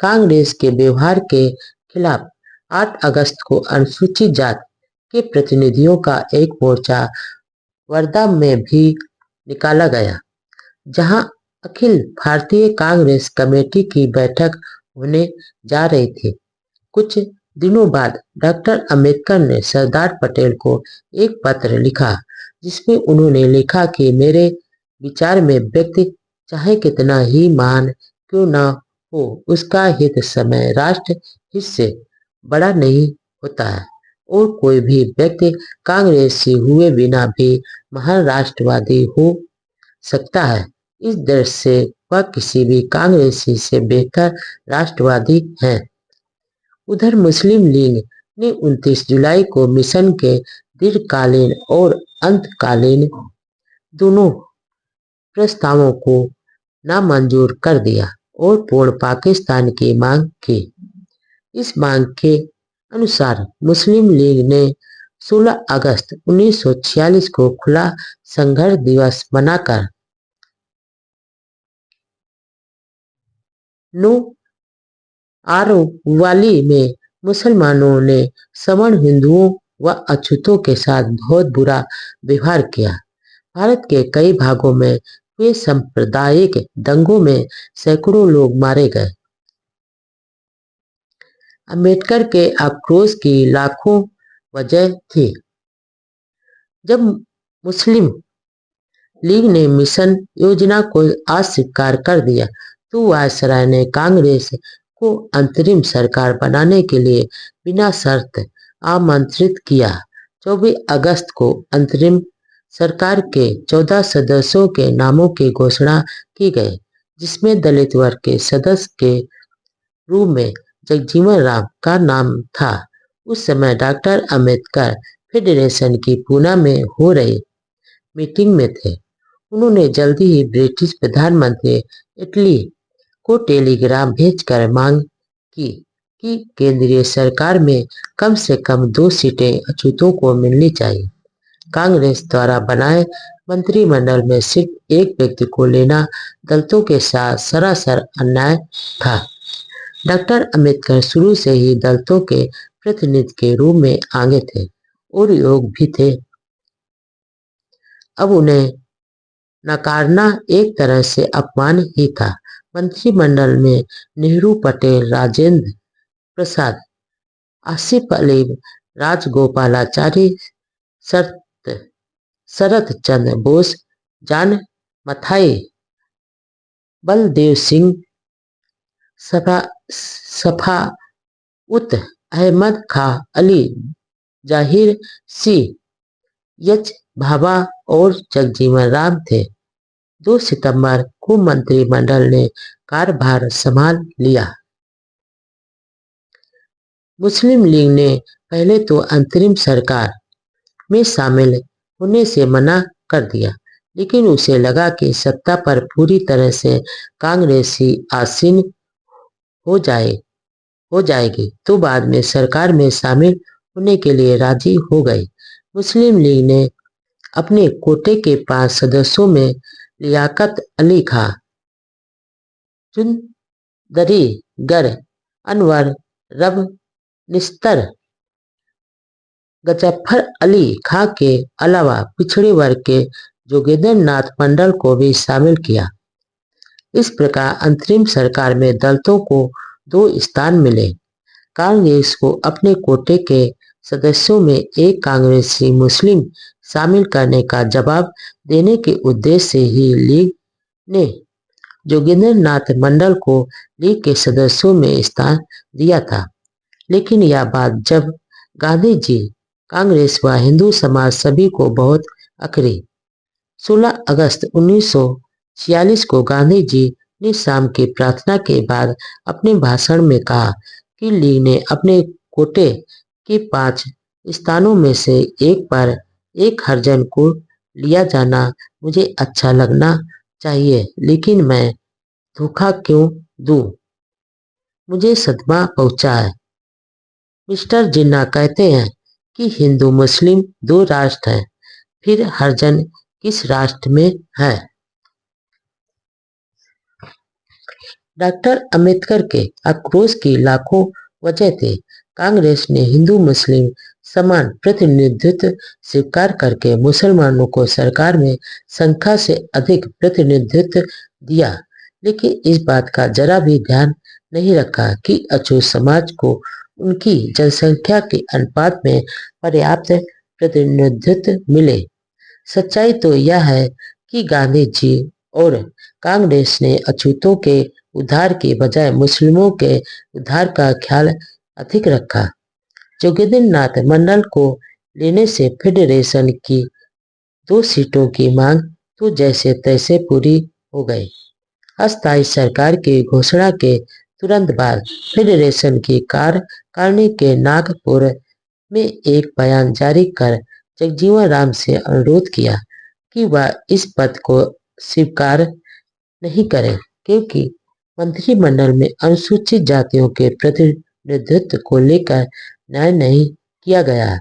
कांग्रेस के व्यवहार के खिलाफ 8 अगस्त को अनुसूचित जाति के प्रतिनिधियों का एक मोर्चा वर्धा में भी निकाला गया, जहां अखिल भारतीय कांग्रेस कमेटी की बैठक होने जा रही थी। कुछ दिनों बाद डॉक्टर अंबेडकर ने सरदार पटेल को एक पत्र लिखा, जिसमें उन्होंने लिखा कि मेरे विचार में व्यक्ति चाहे कितना ही महान क्यों न हो, उसका हित समय राष्ट्र हित से बड़ा नहीं होता है और कोई भी व्यक्ति कांग्रेसी हुए बिना भी महान राष्ट्रवादी हो सकता है। इस दृष्टि से वह किसी भी कांग्रेसी से बेहतर राष्ट्रवादी है। उधर मुस्लिम लीग ने 29 जुलाई को मिशन के दीर्घकालीन और अंतकालीन दोनों प्रस्तावों को नामंजूर कर दिया और पूर्ण पाकिस्तान की मांग की। इस मांग के अनुसार मुस्लिम लीग ने 16 अगस्त 1946 को खुला संघर्ष दिवस मनाकर नो आरवाली में मुसलमानों ने सवर्ण हिंदुओं व अछूतों के साथ बहुत बुरा व्यवहार किया। भारत के कई भागों में हुए सांप्रदायिक दंगों में सैकड़ों लोग मारे गए। अंबेडकर के आक्रोश की लाखों वजह थी। जब मुस्लिम लीग ने मिशन योजना को अस्वीकार कर दिया तो वायसराय ने कांग्रेस को अंतरिम सरकार बनाने के लिए बिना शर्त आमंत्रित किया। 24 अगस्त को अंतरिम सरकार के 14 सदस्यों के नामों की घोषणा की गई, जिसमें दलित वर्ग के सदस्य के रूप में जगजीवन राम का नाम था। उस समय डॉक्टर अम्बेडकर फेडरेशन की पूना में हो रही मीटिंग में थे। उन्होंने जल्दी ही ब्रिटिश प्रधानमंत्री इटली को टेलीग्राम भेजकर मांग की कि केंद्रीय सरकार में कम से कम 2 सीटें अछूतों को मिलनी चाहिए। कांग्रेस द्वारा बनाए मंत्रिमंडल में सिर्फ एक व्यक्ति को लेना दलितों के साथ सरासर अन्याय था। डॉक्टर अम्बेडकर शुरू से ही दलितों के प्रतिनिधि के रूप में आगे थे और योग भी थे। अब उन्हें नकारना एक तरह से अपमान ही था। मंत्रिमंडल में नेहरू, पटेल, राजेंद्र प्रसाद, आसिफ अली, राजगोपालाचारी, शरत चंद्र बोस, जान मथाई, बलदेव सिंह, सफाउत अहमद खां, अली जाहिर सिंह, एच भाभा और जगजीवन राम थे। 2 सितंबर को मंत्रिमंडल ने कार्यभार संभाल लिया। मुस्लिम लीग ने पहले तो अंतरिम सरकार में शामिल होने से मना कर दिया, लेकिन उसे लगा कि सत्ता पर पूरी तरह से कांग्रेसी आसीन हो जाएगी तो बाद में सरकार में शामिल होने के लिए राजी हो गई। मुस्लिम लीग ने अपने कोटे के 5 सदस्यों में लियाकत अली खां, चुंदरी गर, अनवर, रब निस्तर, गजफ्फर अली खां के अलावा पिछड़े वर्ग के जोगेंद्र नाथ मंडल को भी शामिल किया। इस प्रकार अंतरिम सरकार में दलितों को 2 स्थान मिले। कांग्रेस को अपने कोटे के सदस्यों में एक कांग्रेसी मुस्लिम शामिल करने का जवाब देने के उद्देश्य से ही लीग ने जोगेंद्र नाथ मंडल को लीग के सदस्यों में स्थान दिया था। लेकिन यह बात जब गांधी जी, कांग्रेस व हिंदू समाज सभी को बहुत अखरी। 16 अगस्त 1946 को गांधी जी ने शाम की प्रार्थना के बाद अपने भाषण में कहा कि लीग ने अपने कोटे के 5 स्थानों में से एक पर एक हरिजन को लिया जाना मुझे अच्छा लगना चाहिए, लेकिन मैं धोखा क्यों दूं? मुझे सदमा पहुंचा है। मिस्टर जिन्ना कहते हैं कि हिंदू मुस्लिम 2 राष्ट्र हैं, फिर हरिजन किस राष्ट्र में है? डॉक्टर अम्बेडकर के आक्रोश की लाखों वजह थे। कांग्रेस ने हिंदू मुस्लिम समान प्रतिनिधित्व स्वीकार करके मुसलमानों को सरकार में संख्या से अधिक प्रतिनिधित्व दिया, लेकिन इस बात का जरा भी ध्यान नहीं रखा कि अछूत समाज को उनकी जनसंख्या के अनुपात में पर्याप्त प्रतिनिधित्व मिले। सच्चाई तो यह है कि गांधी जी और कांग्रेस ने अछूतों के उद्धार के बजाय मुस्लिमों के उद्धार का ख्याल अधिक रखा। जोगेंद्र नाथ मंडल को लेने से फेडरेशन की 2 सीटों की मांग तो जैसे तैसे पूरी हो गई। अस्थायी सरकार की घोषणा के तुरंत बाद फेडरेशन की कार्यकारिणी के नागपुर में एक बयान जारी कर जगजीवन राम से अनुरोध किया कि वह इस पद को स्वीकार नहीं करें, क्योंकि मंत्रिमंडल में अनुसूचित जातियों के प्रतिनिधित्व को लेकर न्याय नहीं किया गया।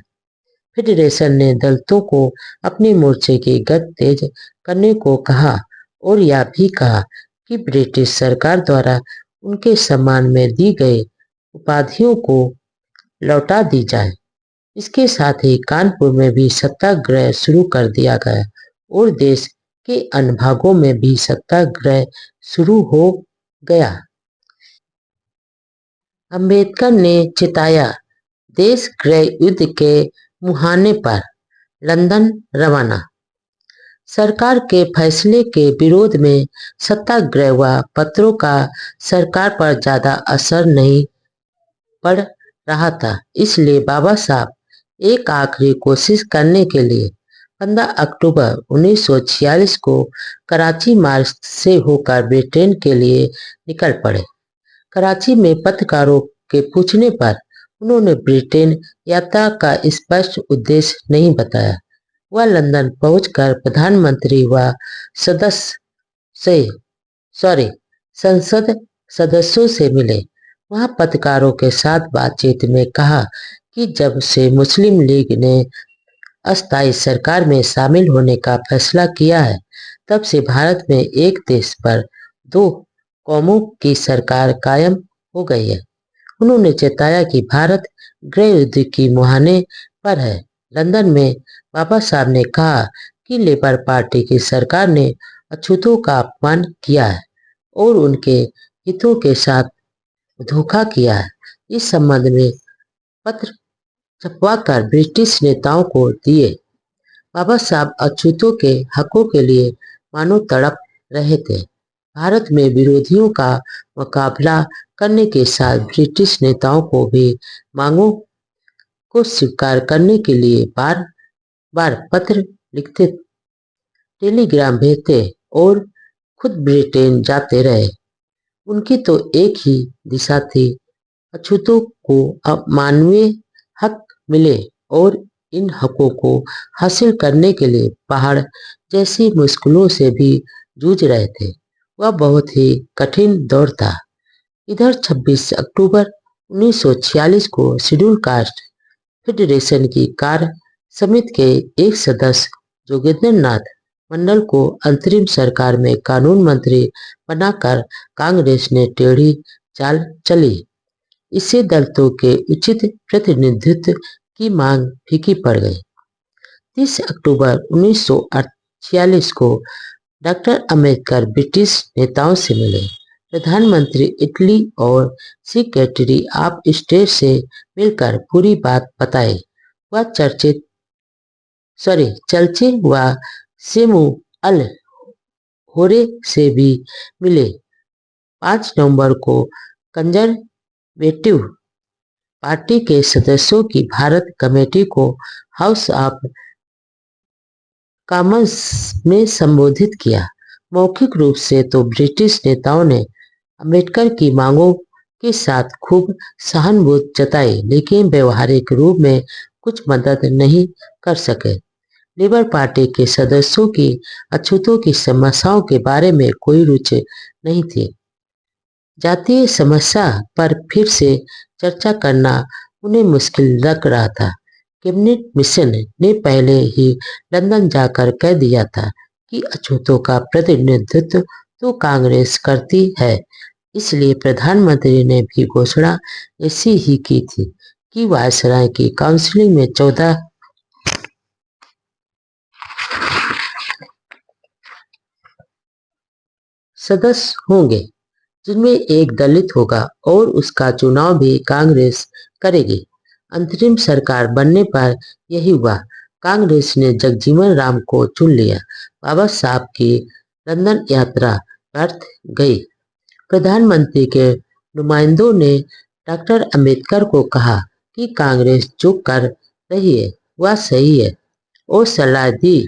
फेडरेशन ने दलितों को अपने मोर्चे की गति तेज करने को कहा और यह भी कहा कि ब्रिटिश सरकार द्वारा उनके सम्मान में दी गई उपाधियों को लौटा दी जाए। इसके साथ ही कानपुर में भी सत्याग्रह शुरू कर दिया गया और देश के अन्य भागों में भी सत्याग्रह शुरू हो गया। अंबेडकर ने चिताया देश गृह युद्ध के मुहाने पर, लंदन रवाना। सरकार के फैसले के विरोध में सत्याग्रह व पत्रों का सरकार पर ज्यादा असर नहीं पड़ रहा था, इसलिए बाबा साहब एक आखिरी कोशिश करने के लिए 15 अक्टूबर 1946 को कराची मार्ग से होकर ब्रिटेन के लिए निकल पड़े। कराची में पत्रकारों के पूछने पर उन्होंने ब्रिटेन यात्रा का स्पष्ट उद्देश्य नहीं बताया। वह लंदन पहुंचकर प्रधानमंत्री व संसद सदस्यों से मिले। वहां पत्रकारों के साथ बातचीत में कहा कि जब से मुस्लिम लीग ने अस्थायी सरकार में शामिल होने का फैसला किया है, तब से भारत में एक देश पर 2 कौमों की सरकार कायम हो गई है। उन्होंने चेताया कि भारत गृह युद्ध की मुहाने पर है। लंदन में बाबा साहब ने कहा कि लेबर पार्टी की सरकार ने अछूतों का अपमान किया है और उनके हितों के साथ धोखा किया है। इस संबंध में पत्र छपवाकर ब्रिटिश नेताओं को दिए। बाबा साहब अछूतों के हकों के लिए मानो तड़प रहे थे। भारत में विरोधियों का मुकाबला करने के साथ ब्रिटिश नेताओं को भी मांगों को स्वीकार करने के लिए बार बार पत्र लिखते, टेलीग्राम भेजते और खुद ब्रिटेन जाते रहे। उनकी तो एक ही दिशा थी, अछूतों को अब मानवीय हक मिले, और इन हकों को हासिल करने के लिए पहाड़ जैसी मुश्किलों से भी जूझ रहे थे। वह बहुत ही कठिन दौर था। इधर 26 अक्टूबर 1946 को शेड्यूल कास्ट फेडरेशन की कार्य समिति के एक सदस्य जोगेंद्र नाथ मंडल को अंतरिम सरकार में कानून मंत्री बनाकर कांग्रेस ने टेढ़ी चाल चली। इससे दलितों के उचित प्रतिनिधित्व की मांग फीकी पड़ गई। 30 अक्टूबर 1946 को डॉक्टर अम्बेडकर ब्रिटिश नेताओं से मिले। प्रधानमंत्री इटली और सेक्रेटरी ऑफ स्टेट से मिलकर पूरी बात बताई। वह चर्चिल व सेमुअल होरे से भी मिले। 5 नवंबर को कंजर्वेटिव पार्टी के सदस्यों की भारत कमेटी को हाउस ऑफ कॉमन्स में संबोधित किया। मौखिक रूप से तो ब्रिटिश नेताओं ने अम्बेडकर की मांगों के साथ खूब सहानुभूति जताई, लेकिन व्यवहारिक रूप में कुछ मदद नहीं कर सके। लेबर पार्टी के सदस्यों की अछूतों की समस्याओं के बारे में कोई रुचि नहीं थी। जातीय समस्या पर फिर से चर्चा करना उन्हें मुश्किल लग रहा था। कैबिनेट मिशन ने पहले ही लंदन जाकर कह दिया था कि अछूतों का प्रतिनिधित्व तो कांग्रेस करती है, इसलिए प्रधानमंत्री ने भी घोषणा ऐसी ही की थी कि वायसराय की काउंसिल में 14 सदस्य होंगे, जिनमें एक दलित होगा और उसका चुनाव भी कांग्रेस करेगी। अंतरिम सरकार बनने पर यही हुआ। कांग्रेस ने जगजीवन राम को चुन लिया। बाबा साहब की लंदन यात्रा व्यर्थ गई। प्रधानमंत्री के नुमाइंदों ने डॉक्टर अम्बेडकर को कहा कि कांग्रेस जो कर रही है वह सही है और सलाह दी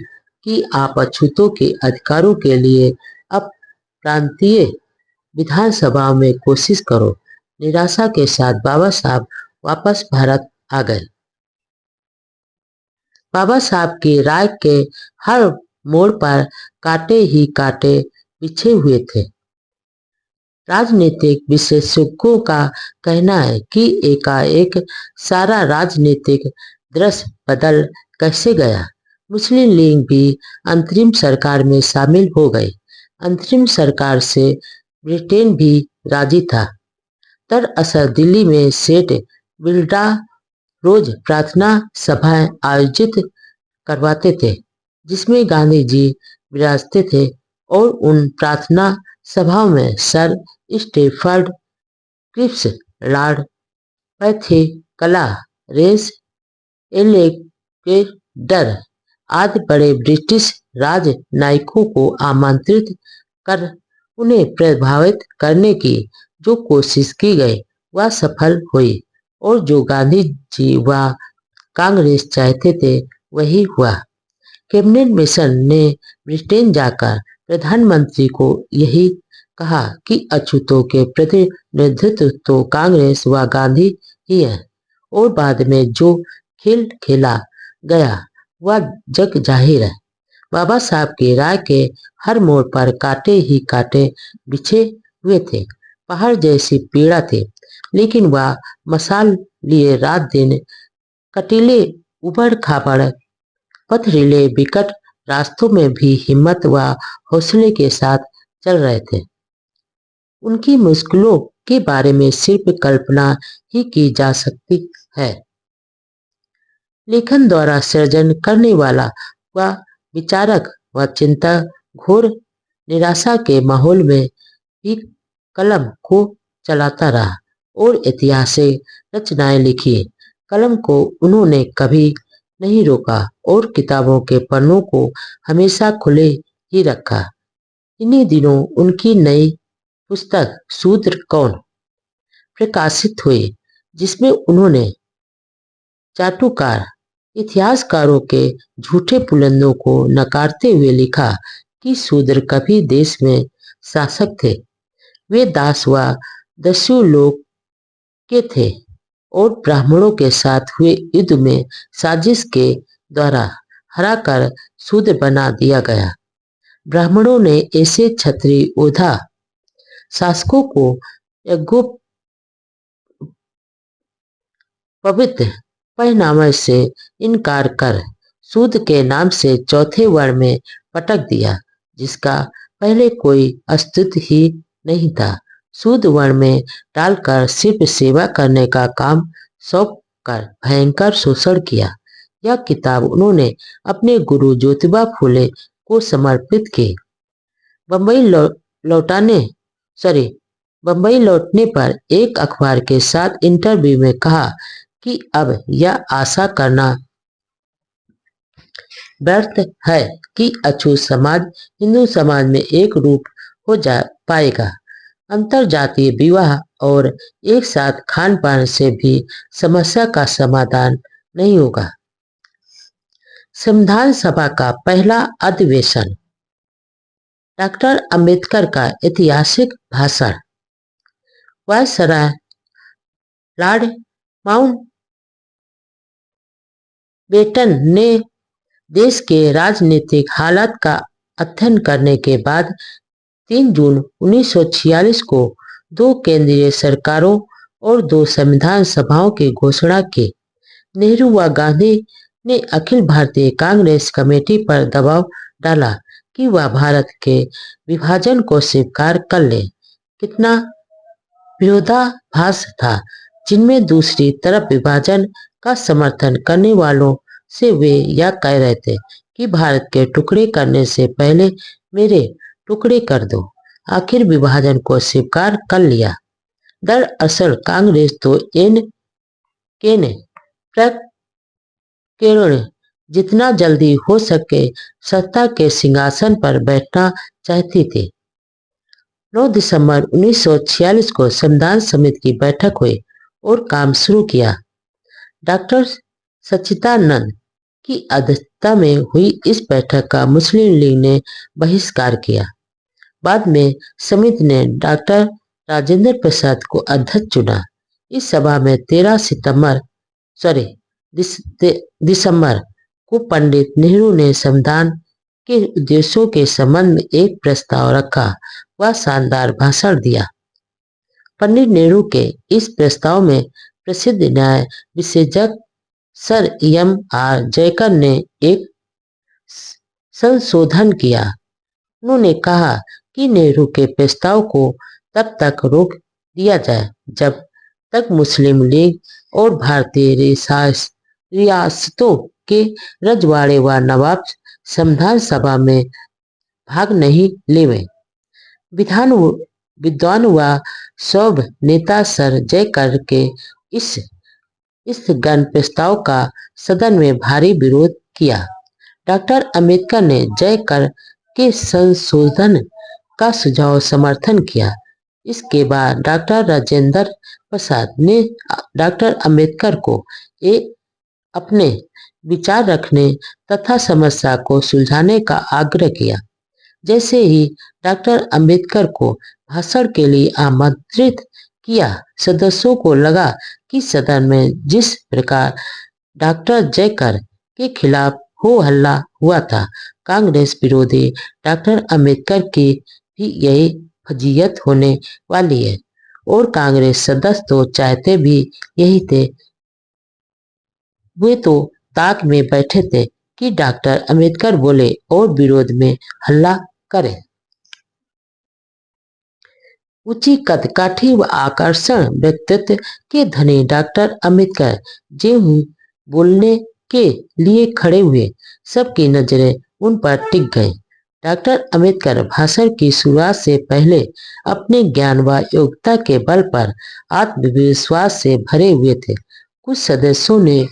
कि आप अछूतों के अधिकारों के लिए अब प्रांतीय विधानसभा में कोशिश करो। निराशा के साथ बाबा साहब वापस भारत आ गए। बाबा साहब की राय के हर मोड़ पर कांटे ही कांटे बिछे हुए थे। राजनीतिक विशेषज्ञों का कहना है कि एकाएक सारा राजनीतिक दृश्य बदल कैसे गया। मुस्लिम लीग भी अंतरिम सरकार में शामिल हो गई। अंतरिम सरकार से ब्रिटेन भी राजी था। दरअसल दिल्ली में सेठ बिल्डा रोज प्रार्थना सभाएं आयोजित करवाते थे जिसमें गांधी जी विराजते थे और उन प्रार्थना सभाओं में sir Stafford Cripps, lord Pethick-Lawrence, रेस एलेक्जेंडर आदि बड़े ब्रिटिश राजनयिकों को आमंत्रित कर उन्हें प्रभावित करने की जो कोशिश की गई वह सफल हुई और जो गांधी जी व कांग्रेस चाहते थे वही हुआ। कैबिनेट मिशन ने ब्रिटेन जाकर प्रधानमंत्री को यही कहा कि अछूतों के प्रतिनिधित्व तो कांग्रेस व गांधी ही है और बाद में जो खेल खेला गया वह जग जाहिर है। बाबा साहब की राय के हर मोड़ पर कांटे ही कांटे बिछे हुए थे। पहाड़ जैसी पीड़ा थी, लेकिन वह मशाल लिए रात दिन कटीले उबड़ खाबड़ पथरीले विकट रास्तों में भी हिम्मत व हौसले के साथ चल रहे थे। उनकी मुश्किलों के बारे में सिर्फ कल्पना ही की जा सकती है। लेखन द्वारा सृजन करने वाला व विचारक व चिंतक घोर निराशा के माहौल में भी कलम को चलाता रहा और ऐतिहासिक रचनाएं लिखी। कलम को उन्होंने कभी नहीं रोका और किताबों के पन्नों को हमेशा खुले ही रखा। इन्हीं दिनों उनकी नई पुस्तक शूद्र कौन प्रकाशित हुई, जिसमें उन्होंने चाटुकार इतिहासकारों के झूठे पुलंदों को नकारते हुए लिखा कि शूद्र कभी देश में शासक थे। वे दास व दस्यु लोग के थे और ब्राह्मणों के साथ हुए युद्ध में साजिश के द्वारा हराकर शूद्र बना दिया गया। ब्राह्मणों ने ऐसे क्षत्रिय योद्धा शासकों को पवित्र पहनावे से इनकार कर शूद्र के नाम से चौथे वर्ण में पटक दिया, जिसका पहले कोई अस्तित्व ही नहीं था। शूद्र वर्ण में डालकर सिर्फ सेवा करने का काम सौंप कर भयंकर शोषण किया। यह किताब उन्होंने अपने गुरु ज्योतिबा फुले को समर्पित की। बंबई लौटने पर एक अखबार के साथ इंटरव्यू में कहा कि अब यह आशा करना व्यर्थ है कि अछूत समाज हिंदू समाज में एक रूप हो जा पाएगा। अंतरजातीय विवाह और एक साथ खान पान से भी समस्या का समाधान नहीं होगा। संविधान सभा का पहला अधिवेशन, डॉक्टर अंबेडकर का ऐतिहासिक भाषण, वायसराय लॉर्ड माउंटबेटन ने देश के राजनीतिक हालात का अध्ययन करने के बाद 3 जून 1946 को 2 केंद्रीय सरकारों और 2 संविधान सभाओं की घोषणा की। नेहरू व गांधी ने अखिल भारतीय कांग्रेस कमेटी पर दबाव डाला कि वह भारत के विभाजन को स्वीकार कर ले। कितना विरोधाभास था, जिनमें दूसरी तरफ विभाजन का समर्थन करने वालों से वे यह कह रहे थे कि भारत के टुकड़े करने से पहले मेरे टुकड़े कर दो। आखिर विभाजन को स्वीकार कर लिया। दरअसल कांग्रेस तो प्रकरण जितना जल्दी हो सके सत्ता के सिंहासन पर बैठना चाहती थी। 9 दिसंबर 1946 को संविधान समिति की बैठक हुई और काम शुरू किया। डॉक्टर सच्चिदानंद की अध्यक्षता में हुई इस बैठक का मुस्लिम लीग ने बहिष्कार किया। बाद में समिति ने डॉक्टर राजेंद्र प्रसाद को अध्यक्ष चुना। इस सभा में 13 दिसंबर को पंडित नेहरू ने संविधान के उद्देश्यों के संबंध में एक प्रस्ताव रखा व शानदार भाषण दिया। पंडित नेहरू के इस प्रस्ताव में प्रसिद्ध न्याय विशेषज्ञ सर एम.आर. जयकर ने एक संशोधन किया। उन्होंने कहा कि नेहरू के प्रस्ताव को तब तक रोक दिया जाए जब तक मुस्लिम लीग और भारतीय रियासतों के रजवाड़े व नवाब संविधान सभा में भाग नहीं लेवे। विद्वान व सौभ नेता सर जयकर के इस गण प्रस्ताव का सदन में भारी विरोध किया। डॉक्टर अंबेडकर ने जयकर के संशोधन का सुझाव समर्थन किया। इसके बाद डॉक्टर राजेंद्र प्रसाद ने डॉक्टर अंबेडकर को अपने विचार रखने तथा समस्या को सुलझाने का आग्रह किया। जैसे ही डॉक्टर अंबेडकर को भाषण के लिए आमंत्रित किया, सदस्यों को लगा कि सदन में जिस प्रकार डॉक्टर जयकर के खिलाफ हो हल्ला हुआ था, कांग्रेस विरोधी डॉक्टर अंबेडकर की भी यही फजीयत होने वाली है और कांग्रेस सदस्य तो चाहते भी यही थे। वे तो ताक में बैठे थे कि डॉक्टर अंबेडकर बोले और विरोध में हल्ला करे। ऊंची कदकाठी व आकर्षण व्यक्तित्व के धनी डॉक्टर अंबेडकर ज्यों ही बोलने के लिए खड़े हुए, सबकी नजरें उन पर टिक गई। डॉक्टर अंबेडकर भाषण की शुरुआत से पहले अपने ज्ञान व योग्यता के बल पर आत्मविश्वास से भरे हुए थे। कुछ सदस्यों ने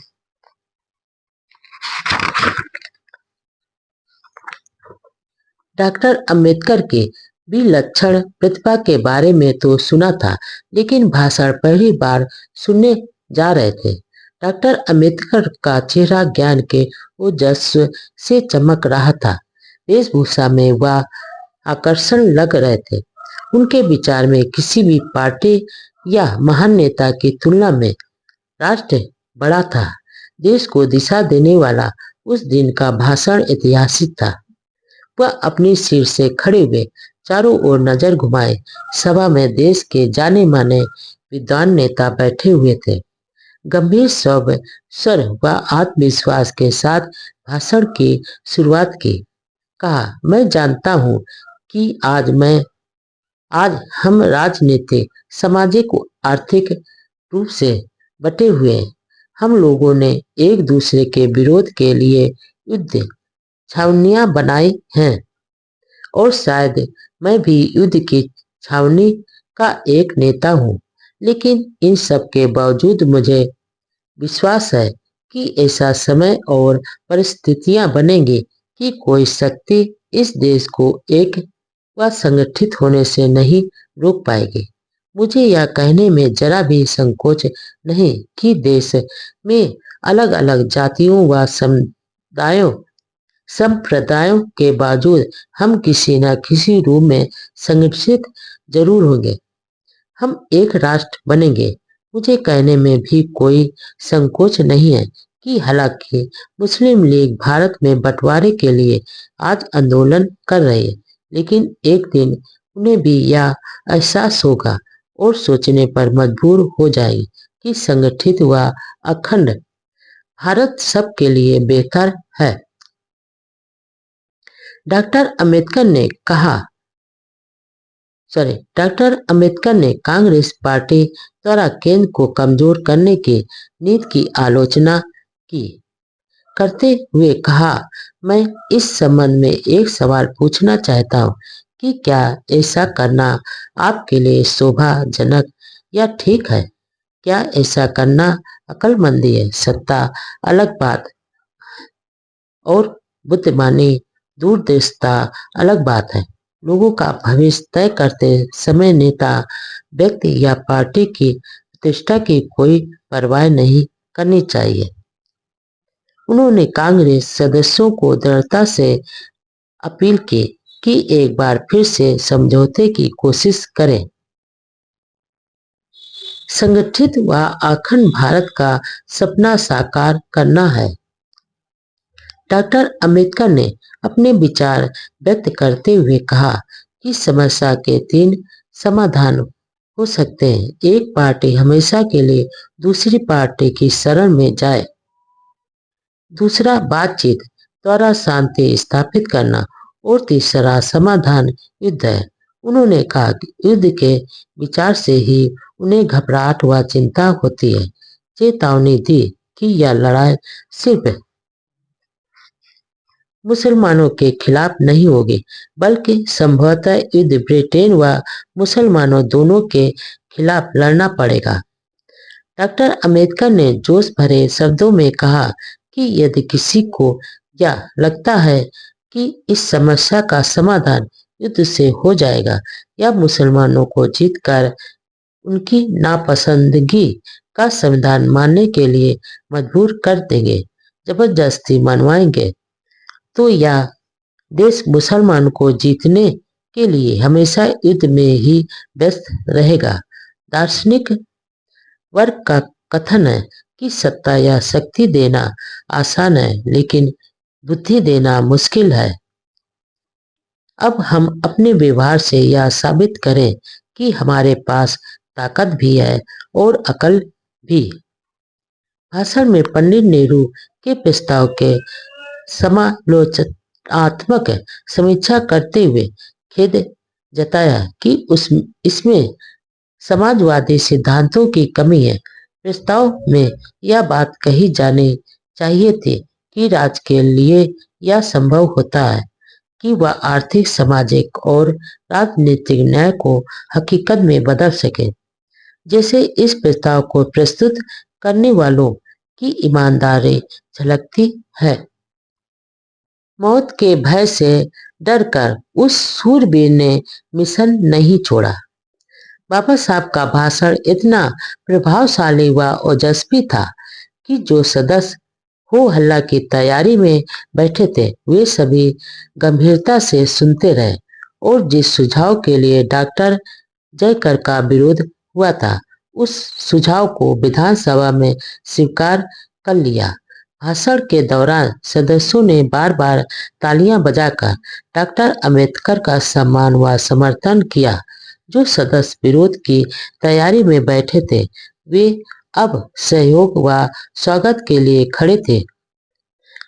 डॉक्टर अंबेडकर के विलक्षण प्रतिभा के बारे में तो सुना था, लेकिन भाषण पहली बार सुनने जा रहे थे। डॉक्टर अंबेडकर का चेहरा ज्ञान के ओजस्व से चमक रहा था। वेशभूषा में वह आकर्षण लग रहे थे। उनके विचार में किसी भी पार्टी या महान नेता की तुलना में राष्ट्र बड़ा था। देश को दिशा देने वाला उस दिन का भाषण ऐतिहासिक था। वह अपनी सीट से खड़े हुए चारों ओर नजर घुमाए। सभा में देश के जाने माने विद्वान नेता बैठे हुए थे। गंभीर स्वर व आत्मविश्वास के साथ भाषण की शुरुआत की। कहा, मैं जानता हूं कि आज हम राजनीतिक, सामाजिक, आर्थिक रूप से बटे हुए हैं। हम लोगों ने एक दूसरे के विरोध के लिए युद्ध छावनियां बनाई हैं और शायद मैं भी युद्ध की छावनी का एक नेता हूं, लेकिन इन सब के बावजूद मुझे विश्वास है कि ऐसा समय और परिस्थितियां बनेंगी कि कोई शक्ति इस देश को एक व संगठित होने से नहीं रोक पाएगी। मुझे यह कहने में जरा भी संकोच नहीं कि देश में अलग अलग जातियों व संप्रदायों के बावजूद हम किसी न किसी रूप में संगठित जरूर होंगे। हम एक राष्ट्र बनेंगे। मुझे कहने में भी कोई संकोच नहीं है कि हालांकि मुस्लिम लीग भारत में बंटवारे के लिए आज आंदोलन कर रही है, लेकिन एक दिन उन्हें भी यह एहसास होगा और सोचने पर मजबूर हो जाएगी कि संगठित व अखंड भारत सबके लिए बेहतर है। डॉक्टर अंबेडकर ने कांग्रेस पार्टी द्वारा केंद्र को कमजोर करने की नीति की आलोचना करते हुए कहा, मैं इस संबंध में एक सवाल पूछना चाहता हूं कि क्या ऐसा करना आपके लिए शोभाजनक या ठीक है? क्या ऐसा करना अक्लमंदी है? सत्ता अलग बात और बुद्धिमानी दूरदर्शिता अलग बात है। लोगों का भविष्य तय करते समय नेता, व्यक्ति या पार्टी की प्रतिष्ठा की कोई परवाह नहीं करनी चाहिए। उन्होंने कांग्रेस सदस्यों को दृढ़ता से अपील की कि एक बार फिर से समझौते की कोशिश करें। संगठित व अखंड भारत का सपना साकार करना है। डॉक्टर अंबेडकर ने अपने विचार व्यक्त करते हुए कहा कि समस्या के 3 समाधान हो सकते हैं। एक पार्टी हमेशा के लिए दूसरी पार्टी की शरण में जाए, दूसरा बातचीत द्वारा शांति स्थापित करना और तीसरा समाधान युद्ध है। उन्होंने कहा कि युद्ध के विचार से ही उन्हें घबराहट व चिंता होती है। चेतावनी दी कि यह लड़ाई सिर्फ मुसलमानों के खिलाफ नहीं होगी, बल्कि संभवतः युद्ध ब्रिटेन व मुसलमानों दोनों के खिलाफ लड़ना पड़ेगा। डॉक्टर अंबेडकर ने जोश भरे शब्दों में कहा कि यदि किसी को यह लगता है कि इस समस्या का समाधान युद्ध से हो जाएगा या मुसलमानों को जीतकर उनकी नापसंदगी का संविधान मानने के लिए मजबूर कर देंगे, जबरदस्ती मनवाएंगे, तो यह देश मुसलमान को जीतने के लिए हमेशा युद्ध में ही व्यस्त रहेगा। दार्शनिक वर्ग का कथन है कि सत्ता या शक्ति देना आसान है, लेकिन बुद्धि देना मुश्किल है। अब हम अपने व्यवहार से यह साबित करें कि हमारे पास ताकत भी है और अकल भी। भाषण में पंडित नेहरू के प्रस्ताव के समालोचनात्मक समीक्षा करते हुए खेद जताया कि इसमें समाजवादी सिद्धांतों की कमी है। प्रस्ताव में यह बात कही जानी चाहिए थी कि राज्य के लिए यह संभव होता है कि वह आर्थिक, सामाजिक और राजनीतिक न्याय को हकीकत में बदल सके। जैसे इस प्रस्ताव को प्रस्तुत करने वालों की ईमानदारी झलकती है। मौत के भय से डरकर उस शूरवीर ने मिशन नहीं छोड़ा। बाबा साहब का भाषण इतना प्रभावशाली व ओजस्वी था कि जो सदस्य हो हल्ला की तैयारी में बैठे थे वे सभी गंभीरता से सुनते रहे और जिस सुझाव के लिए डॉक्टर जयकर का विरोध हुआ था उस सुझाव को विधानसभा में स्वीकार कर लिया। भाषण के दौरान सदस्यों ने बार बार तालियां बजाकर डॉक्टर अंबेडकर का सम्मान व समर्थन किया। जो सदस्य विरोध की तैयारी में बैठे थे वे अब सहयोग व स्वागत के लिए खड़े थे।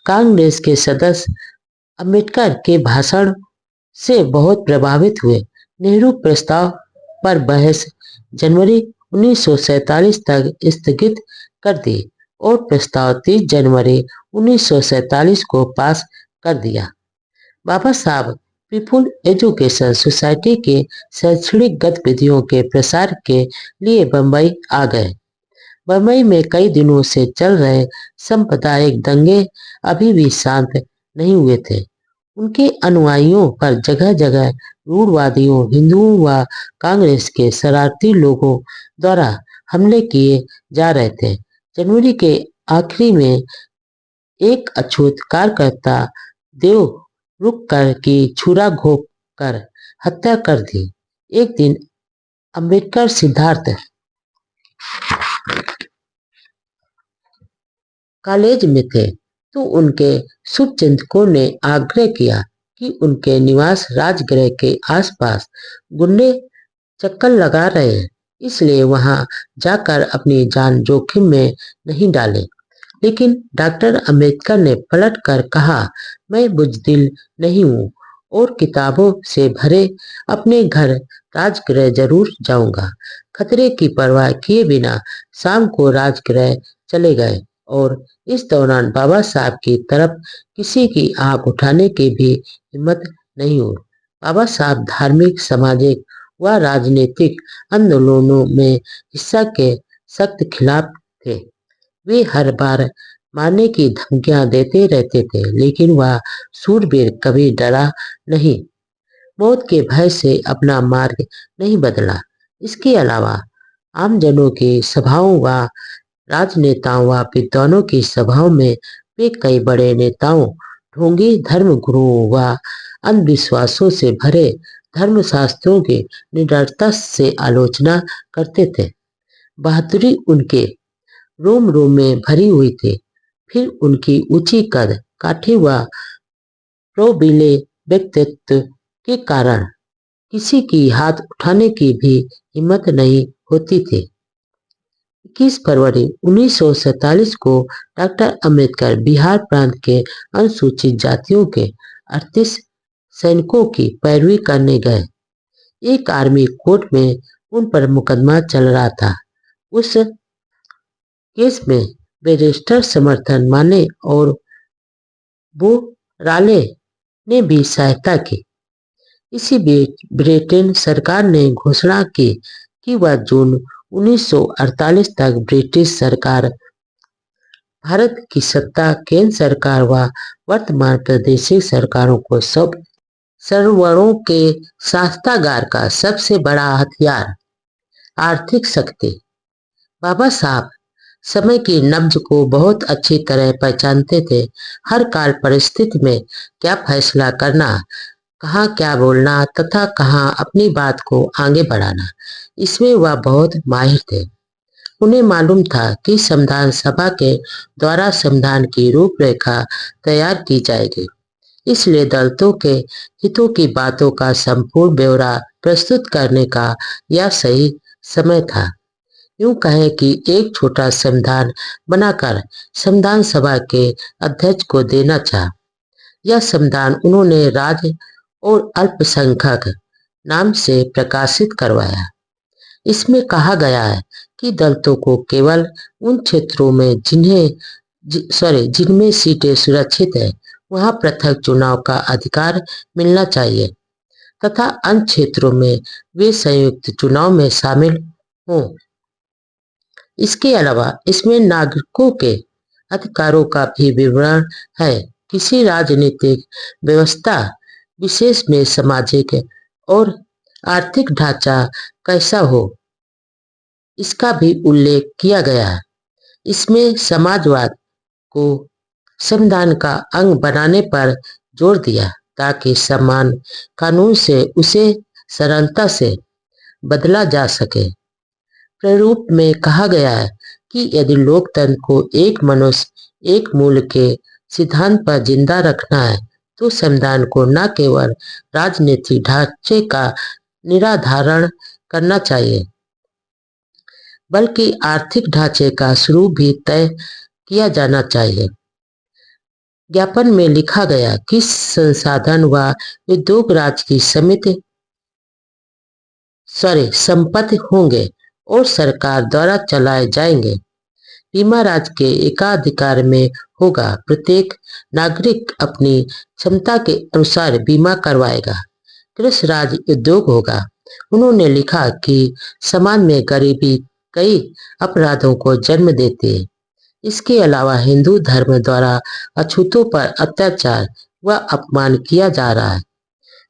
कांग्रेस के सदस्य अंबेडकर के भाषण से बहुत प्रभावित हुए। नेहरू प्रस्ताव पर बहस जनवरी 1947 तक स्थगित कर दी और प्रस्ताव 30 जनवरी 1947 को पास कर दिया। बाबा साहब पीपुल एजुकेशन सोसाइटी के शैक्षणिक गतिविधियों के प्रसार के लिए बंबई आ गए। बंबई में कई दिनों से चल रहे सांप्रदायिक दंगे अभी भी शांत नहीं हुए थे। उनके अनुयायियों पर जगह जगह रूढ़वादियों, हिंदुओं व कांग्रेस के शरारती लोगों द्वारा हमले किए जा रहे थे। जनवरी के आखिरी में एक अछूत कार्यकर्ता देव रुक कर की छुरा घोंप कर हत्या कर दी। एक दिन अंबेडकर सिद्धार्थ कॉलेज में थे तो उनके शुभचिंतकों ने आग्रह किया कि उनके निवास राजगृह के आसपास गुंडे चक्कर लगा रहे हैं, इसलिए वहां जाकर अपनी जान जोखिम में नहीं डालें। लेकिन डॉक्टर अंबेडकर ने पलट कर कहा, मैं बुजदिल नहीं हूँ और किताबों से भरे अपने घर राजगृह जरूर जाऊंगा। खतरे की परवाह किए बिना शाम को राजगृह चले गए और इस दौरान बाबा साहब की तरफ किसी की आंख उठाने की भी हिम्मत नहीं हुई। बाबा साहब धार्मिक, सामाजिक व राजनीतिक आंदोलनों में हिस्सा के सख्त खिलाफ थे। वे हर बार मारने की धमकियां देते रहते थे, लेकिन वह शूरवीर कभी डरा नहीं, मौत के भय से अपना मार्ग नहीं बदला। इसके अलावा आमजनों की सभाओं व राजनेताओं व विद्वानों की सभाओं में वे कई बड़े नेताओं, ढोंगी धर्मगुरुओं व अंधविश्वासों से भरे धर्मशास्त्रों की निडरता से आलोचना करते थे। बहादुरी उनके रोम रोम में भरी हुई थी। फिर उनकी ऊंची कद काठी व प्रोबिले व्यक्तित्व के कारण किसी की हाथ उठाने की भी हिम्मत नहीं होती थी। 21 फरवरी 1947 को डॉक्टर अंबेडकर बिहार प्रांत के अनुसूचित जातियों के 38 सैनिकों की पैरवी करने गए। एक आर्मी कोर्ट में उन पर मुकदमा चल रहा था। उस केस में बैरिस्टर समर्थन माने और बोराले ने भी सहायता की। इसी बीच ब्रिटेन सरकार ने घोषणा की कि वह जून 1948 तक ब्रिटिश सरकार, भारत की सत्ता केंद्र सरकार व वर्तमान प्रादेशिक सरकारों को सब सर्वरों के शास्त्रागार का सबसे बड़ा हथियार आर्थिक शक्ति। बाबा साहब समय की नब्ज को बहुत अच्छी तरह पहचानते थे। हर काल परिस्थिति में क्या फैसला करना, कहाँ क्या बोलना तथा कहाँ अपनी बात को आगे बढ़ाना, इसमें वह बहुत माहिर थे। उन्हें मालूम था कि संविधान सभा के द्वारा संविधान की रूपरेखा तैयार की जाएगी, इसलिए दलितों के हितों की बातों का संपूर्ण ब्यौरा प्रस्तुत करने का यह सही समय था। यूं कहें कि एक छोटा संविधान बनाकर संविधान सभा के अध्यक्ष को देना चाहा। यह संविधान उन्होंने राज्य और अल्पसंख्यक नाम से प्रकाशित करवाया। इसमें कहा गया है कि दलितों को केवल उन क्षेत्रों में जिनमें सीटें सुरक्षित है वहां पृथक चुनाव का अधिकार मिलना चाहिए तथा अन्य क्षेत्रों में वे संयुक्त चुनाव में शामिल हों। इसके अलावा इसमें नागरिकों के अधिकारों का भी विवरण है। किसी राजनीतिक व्यवस्था विशेष में सामाजिक और आर्थिक ढांचा कैसा हो, इसका भी उल्लेख किया गया है। इसमें समाजवाद को संविधान का अंग बनाने पर जोर दिया ताकि समान कानून से उसे सरलता से बदला जा सके। प्रारूप में कहा गया है कि यदि लोकतंत्र को एक मनुष्य एक मूल्य के सिद्धांत पर जिंदा रखना है तो संविधान को न केवल राजनीतिक ढांचे का निराधारण करना चाहिए बल्कि आर्थिक ढांचे का स्वरूप भी तय किया जाना चाहिए। ज्ञापन में लिखा गया कि संसाधन व उद्योग राज्य की संपत्ति होंगे और सरकार द्वारा चलाए जाएंगे। बीमा राज्य के एकाधिकार में होगा। प्रत्येक नागरिक अपनी क्षमता के अनुसार बीमा करवाएगा। कृषि राज्य उद्योग होगा। उन्होंने लिखा कि समाज में गरीबी कई अपराधों को जन्म देती है। इसके अलावा हिंदू धर्म द्वारा अछूतों पर अत्याचार व अपमान किया जा रहा है।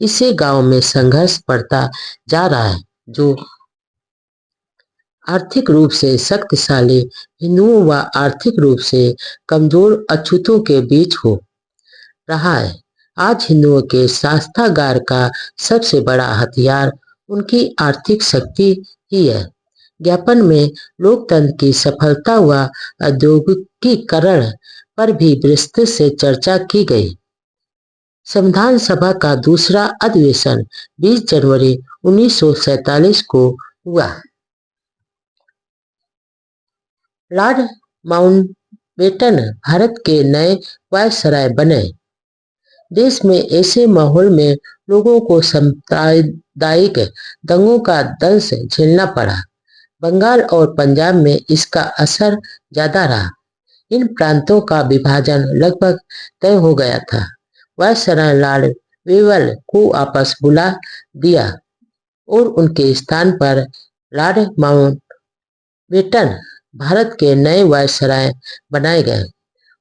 इससे गांव में संघर्ष बढ़ता जा रहा है जो आर्थिक रूप से शक्तिशाली हिंदुओं व आर्थिक रूप से कमजोर अछूतों के बीच हो रहा है। आज हिंदुओं के शास्त्रागार का सबसे बड़ा हथियार उनकी आर्थिक शक्ति ही है। ज्ञापन में लोकतंत्र की सफलता व औद्योगिकीकरण पर भी विस्तृत से चर्चा की गई। संविधान सभा का दूसरा अधिवेशन 20 जनवरी 1947 को हुआ। लॉर्ड माउंटबेटन भारत के नए वायसराय बने। देश में ऐसे माहौल में लोगों को सांप्रदायिक दंगों का दंश झेलना पड़ा। बंगाल और पंजाब में इसका असर ज्यादा रहा। इन प्रांतों का विभाजन लगभग तय हो गया था। वायसराय लॉर्ड वेवल को वापस बुला दिया और उनके स्थान पर लॉर्ड माउंटबेटन भारत के नए वायसराय बनाए गए।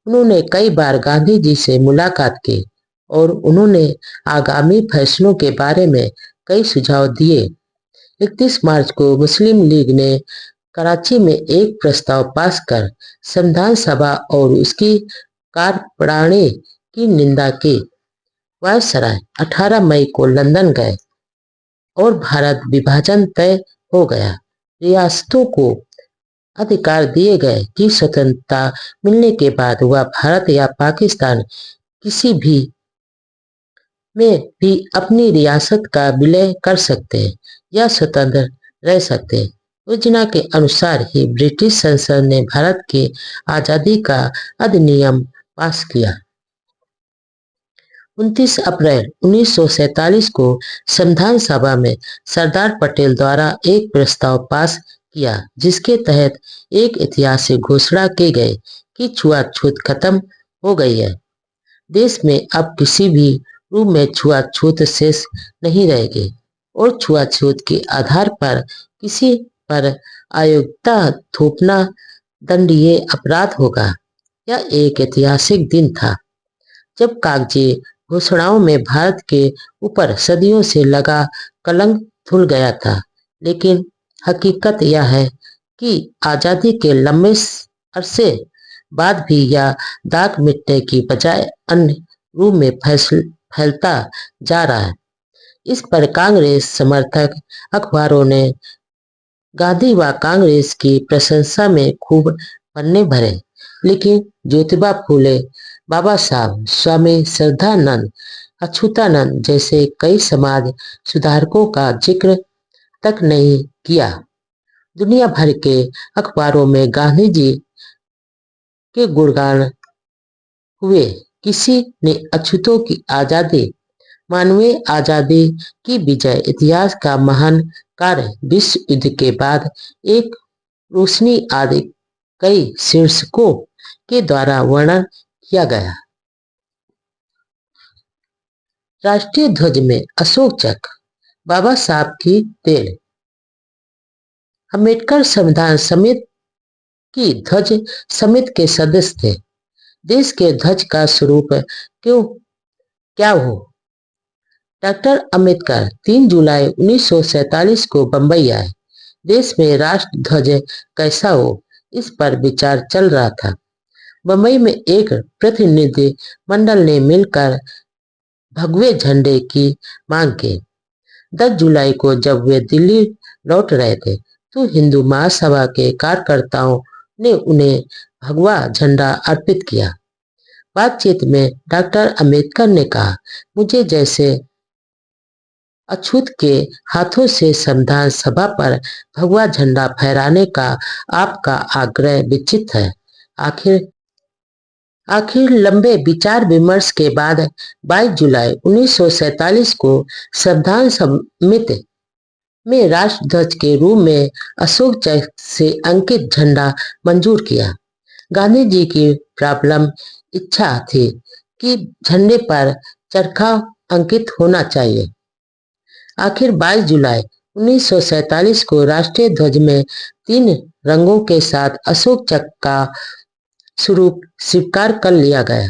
उन्होंने कई बार गांधी जी से मुलाकात की और उन्होंने आगामी फैसलों के बारे में कई सुझाव दिए। 31 मार्च को मुस्लिम लीग ने कराची में एक प्रस्ताव पास कर संविधान सभा और उसकी कार्यप्रणाली की निंदा की। वायसराय 18 मई को लंदन गए और भारत विभाजन तय हो गया। रियासतों को अधिकार दिए गए कि स्वतंत्रता मिलने के बाद वह भारत या पाकिस्तान किसी भी में भी अपनी रियासत का विलय कर सकते हैं या स्वतंत्र रह सकते हैं। योजना के अनुसार ही ब्रिटिश संसद ने भारत की आजादी का अधिनियम पास किया। 29 अप्रैल 1947 को संविधान सभा में सरदार पटेल द्वारा एक प्रस्ताव पास किया, जिसके तहत एक ऐतिहासिक घोषणा की गई कि छुआछूत खत्म हो गई है। देश में अब किसी भी रूप में छुआछूत शेष नहीं रहेगी और छुआछूत के आधार पर किसी पर अयोग्यता थोपना दंडनीय अपराध होगा। यह एक ऐतिहासिक दिन था जब कागजी घोषणाओं में भारत के ऊपर सदियों से लगा कलंक धुल गया था, लेकिन हकीकत यह है कि आजादी के लंबे अरसे बाद भी यह दाग मिटने की बजाय अन्य रूप में फैलता जा रहा है। इस पर कांग्रेस समर्थक अखबारों ने गांधी व कांग्रेस की प्रशंसा में खूब पन्ने भरे, लेकिन ज्योतिबा फूले, बाबा साहब, स्वामी श्रद्धानंद, अच्युतानंद जैसे कई समाज सुधारकों का जिक्र तक नहीं किया। दुनिया भर के अखबारों में गांधी जी के गुणगान हुए। किसी ने अछूतों की आजादी, मानवीय आजादी की विजय, इतिहास का महान कार्य, विश्व युद्ध के बाद एक रोशनी आदि कई शीर्षकों के द्वारा वर्णन किया गया। राष्ट्रीय ध्वज में अशोक चक्र, बाबा साहब की देन। अम्बेडकर संविधान समिति की ध्वज समिति के सदस्य थे। देश के ध्वज का स्वरूप क्या हो? डॉक्टर अम्बेडकर 3 जुलाई 1947 को बंबई आए। देश में राष्ट्र ध्वज कैसा हो, इस पर विचार चल रहा था। बंबई में एक प्रतिनिधि मंडल ने मिलकर भगवे झंडे की मांग की। 10 जुलाई को जब वे दिल्ली लौट रहे थे तो हिंदू महासभा के कार्यकर्ताओं ने उन्हें भगवा झंडा अर्पित किया। बातचीत में डॉक्टर अम्बेडकर ने कहा, मुझे जैसे अछूत के हाथों से संविधान सभा पर भगवा झंडा फहराने का आपका आग्रह विचित्र है। आखिर लंबे विचार विमर्श के बाद 22 जुलाई 1947 को संविधान समिति में राष्ट्र ध्वज के रूप में अशोक चक्र से अंकित झंडा मंजूर किया। गांधी जी की प्रबल इच्छा थी कि झंडे पर चरखा अंकित होना चाहिए। आखिर 22 जुलाई 1947 को राष्ट्रीय ध्वज में 3 रंगों के साथ अशोक चक्र का स्वरूप स्वीकार कर लिया गया।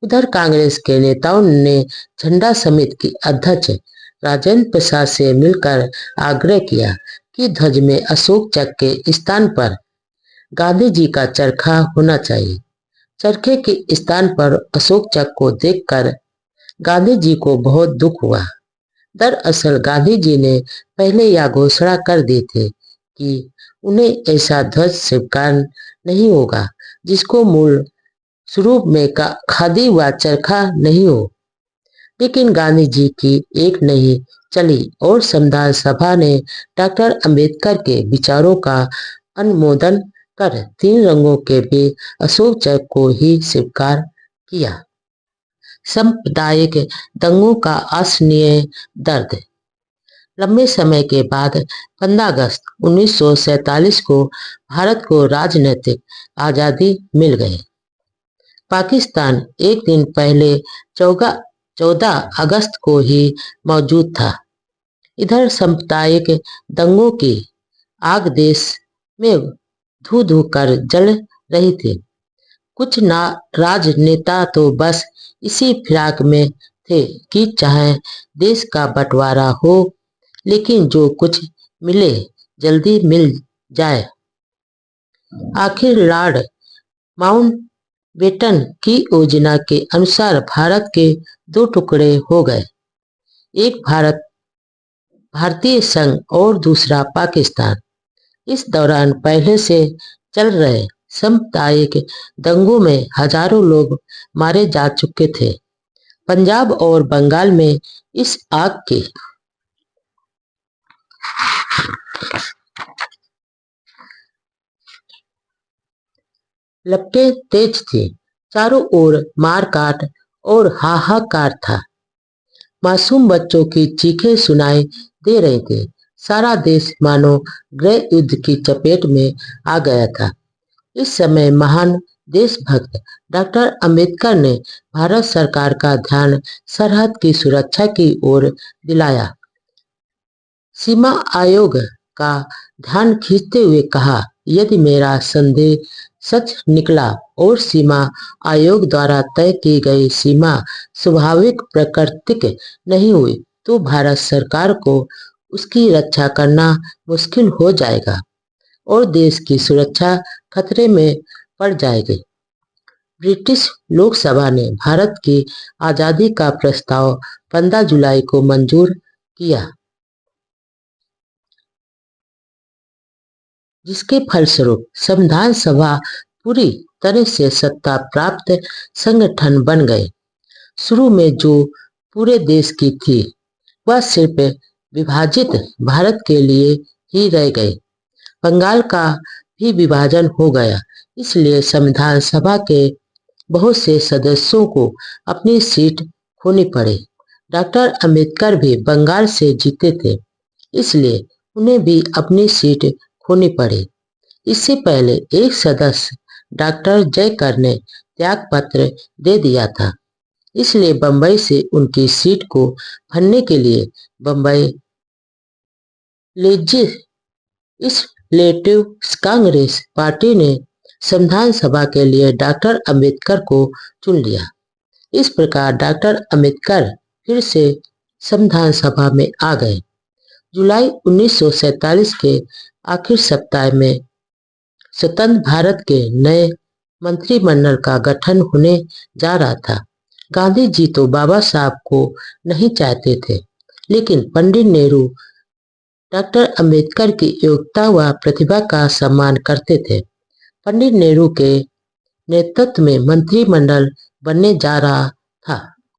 उधर कांग्रेस के नेताओं ने झंडा समिति की अध्यक्ष राजेंद्र प्रसाद से मिलकर आग्रह किया कि ध्वज में अशोक चक्र के स्थान पर गांधी जी का चरखा होना चाहिए। चरखे के स्थान पर अशोक चक्र को देखकर गांधी जी को बहुत दुख हुआ। दरअसल गांधी जी ने पहले यह घोषणा कर दी थी कि उन्हें ऐसा ध्वज स्वीकार नहीं होगा जिसको मूल स्वरूप में खादी व चरखा नहीं हो। लेकिन गांधी जी की एक नहीं चली और संविधान सभा ने डॉक्टर अम्बेडकर के विचारों का अनुमोदन कर 3 रंगों के भी अशोक चक्र को ही स्वीकार किया। सांप्रदायिक दंगों का असहनीय दर्द। लंबे समय के बाद 15 अगस्त 1947 को भारत को राजनीतिक आजादी मिल गई। पाकिस्तान एक दिन पहले 14 अगस्त को ही मौजूद था। इधर सांप्रदायिक दंगों की आग देश में धू धू कर जल रही थी। कुछ राजनेता तो बस इसी फिराक में थे कि चाहे देश का बंटवारा हो, लेकिन जो कुछ मिले जल्दी मिल जाए। आखिर लॉर्ड माउंटबेटन की योजना के अनुसार भारत के दो टुकड़े हो गए, एक भारतीय संघ और दूसरा पाकिस्तान। इस दौरान पहले से चल रहे सांप्रदायिक दंगों में हजारों लोग मारे जा चुके थे। पंजाब और बंगाल में इस आग की लपटें तेज थी। चारों ओर मारकाट और हाहाकार था। मासूम बच्चों की चीखें सुनाई दे रही थी। सारा देश मानो गृह युद्ध की चपेट में आ गया था। इस समय महान देशभक्त डॉक्टर अंबेडकर ने भारत सरकार का ध्यान सरहद की सुरक्षा की ओर दिलाया। सीमा आयोग का ध्यान खींचते हुए कहा, यदि मेरा संदेह सच निकला और सीमा आयोग द्वारा तय की गई सीमा स्वाभाविक प्राकृतिक नहीं हुई तो भारत सरकार को उसकी रक्षा करना मुश्किल हो जाएगा और देश की सुरक्षा खतरे में पड़ जाएगी। ब्रिटिश लोकसभा ने भारत की आज़ादी का प्रस्ताव 15 जुलाई को मंजूर किया, जिसके फलस्वरूप संविधान सभा पूरी तरह से सत्ता प्राप्त संगठन बन गए। शुरू में जो पूरे देश की थी, वह सिर्फ विभाजित भारत के लिए ही रह गई। बंगाल का भी विभाजन हो गया, इसलिए संविधान सभा के बहुत से सदस्यों को अपनी सीट खोनी पड़ी। डॉक्टर अंबेडकर भी बंगाल से जीते थे, इसलिए उन्हें भी अपनी सीट खोनी पड़ी। इससे पहले एक सदस्य डॉक्टर जयकर ने त्याग पत्र दे दिया था, इसलिए बंबई से उनकी सीट को भरने के लिए बंबई लेजिस्लेटिव कांग्रेस पार्टी ने संविधान सभा के लिए डॉक्टर अंबेडकर को चुन लिया। इस प्रकार डॉक्टर अंबेडकर फिर से संविधान सभा में आ गए। जुलाई 1947 के आखिर सप्ताह में स्वतंत्र भारत के नए मंत्रिमंडल का गठन होने जा रहा था। गांधी जी तो बाबा साहब को नहीं चाहते थे, लेकिन पंडित नेहरू डॉक्टर अंबेडकर की योग्यता व प्रतिभा का सम्मान करते थे। पंडित नेहरू के नेतृत्व में मंत्रिमंडल बनने जा रहा था।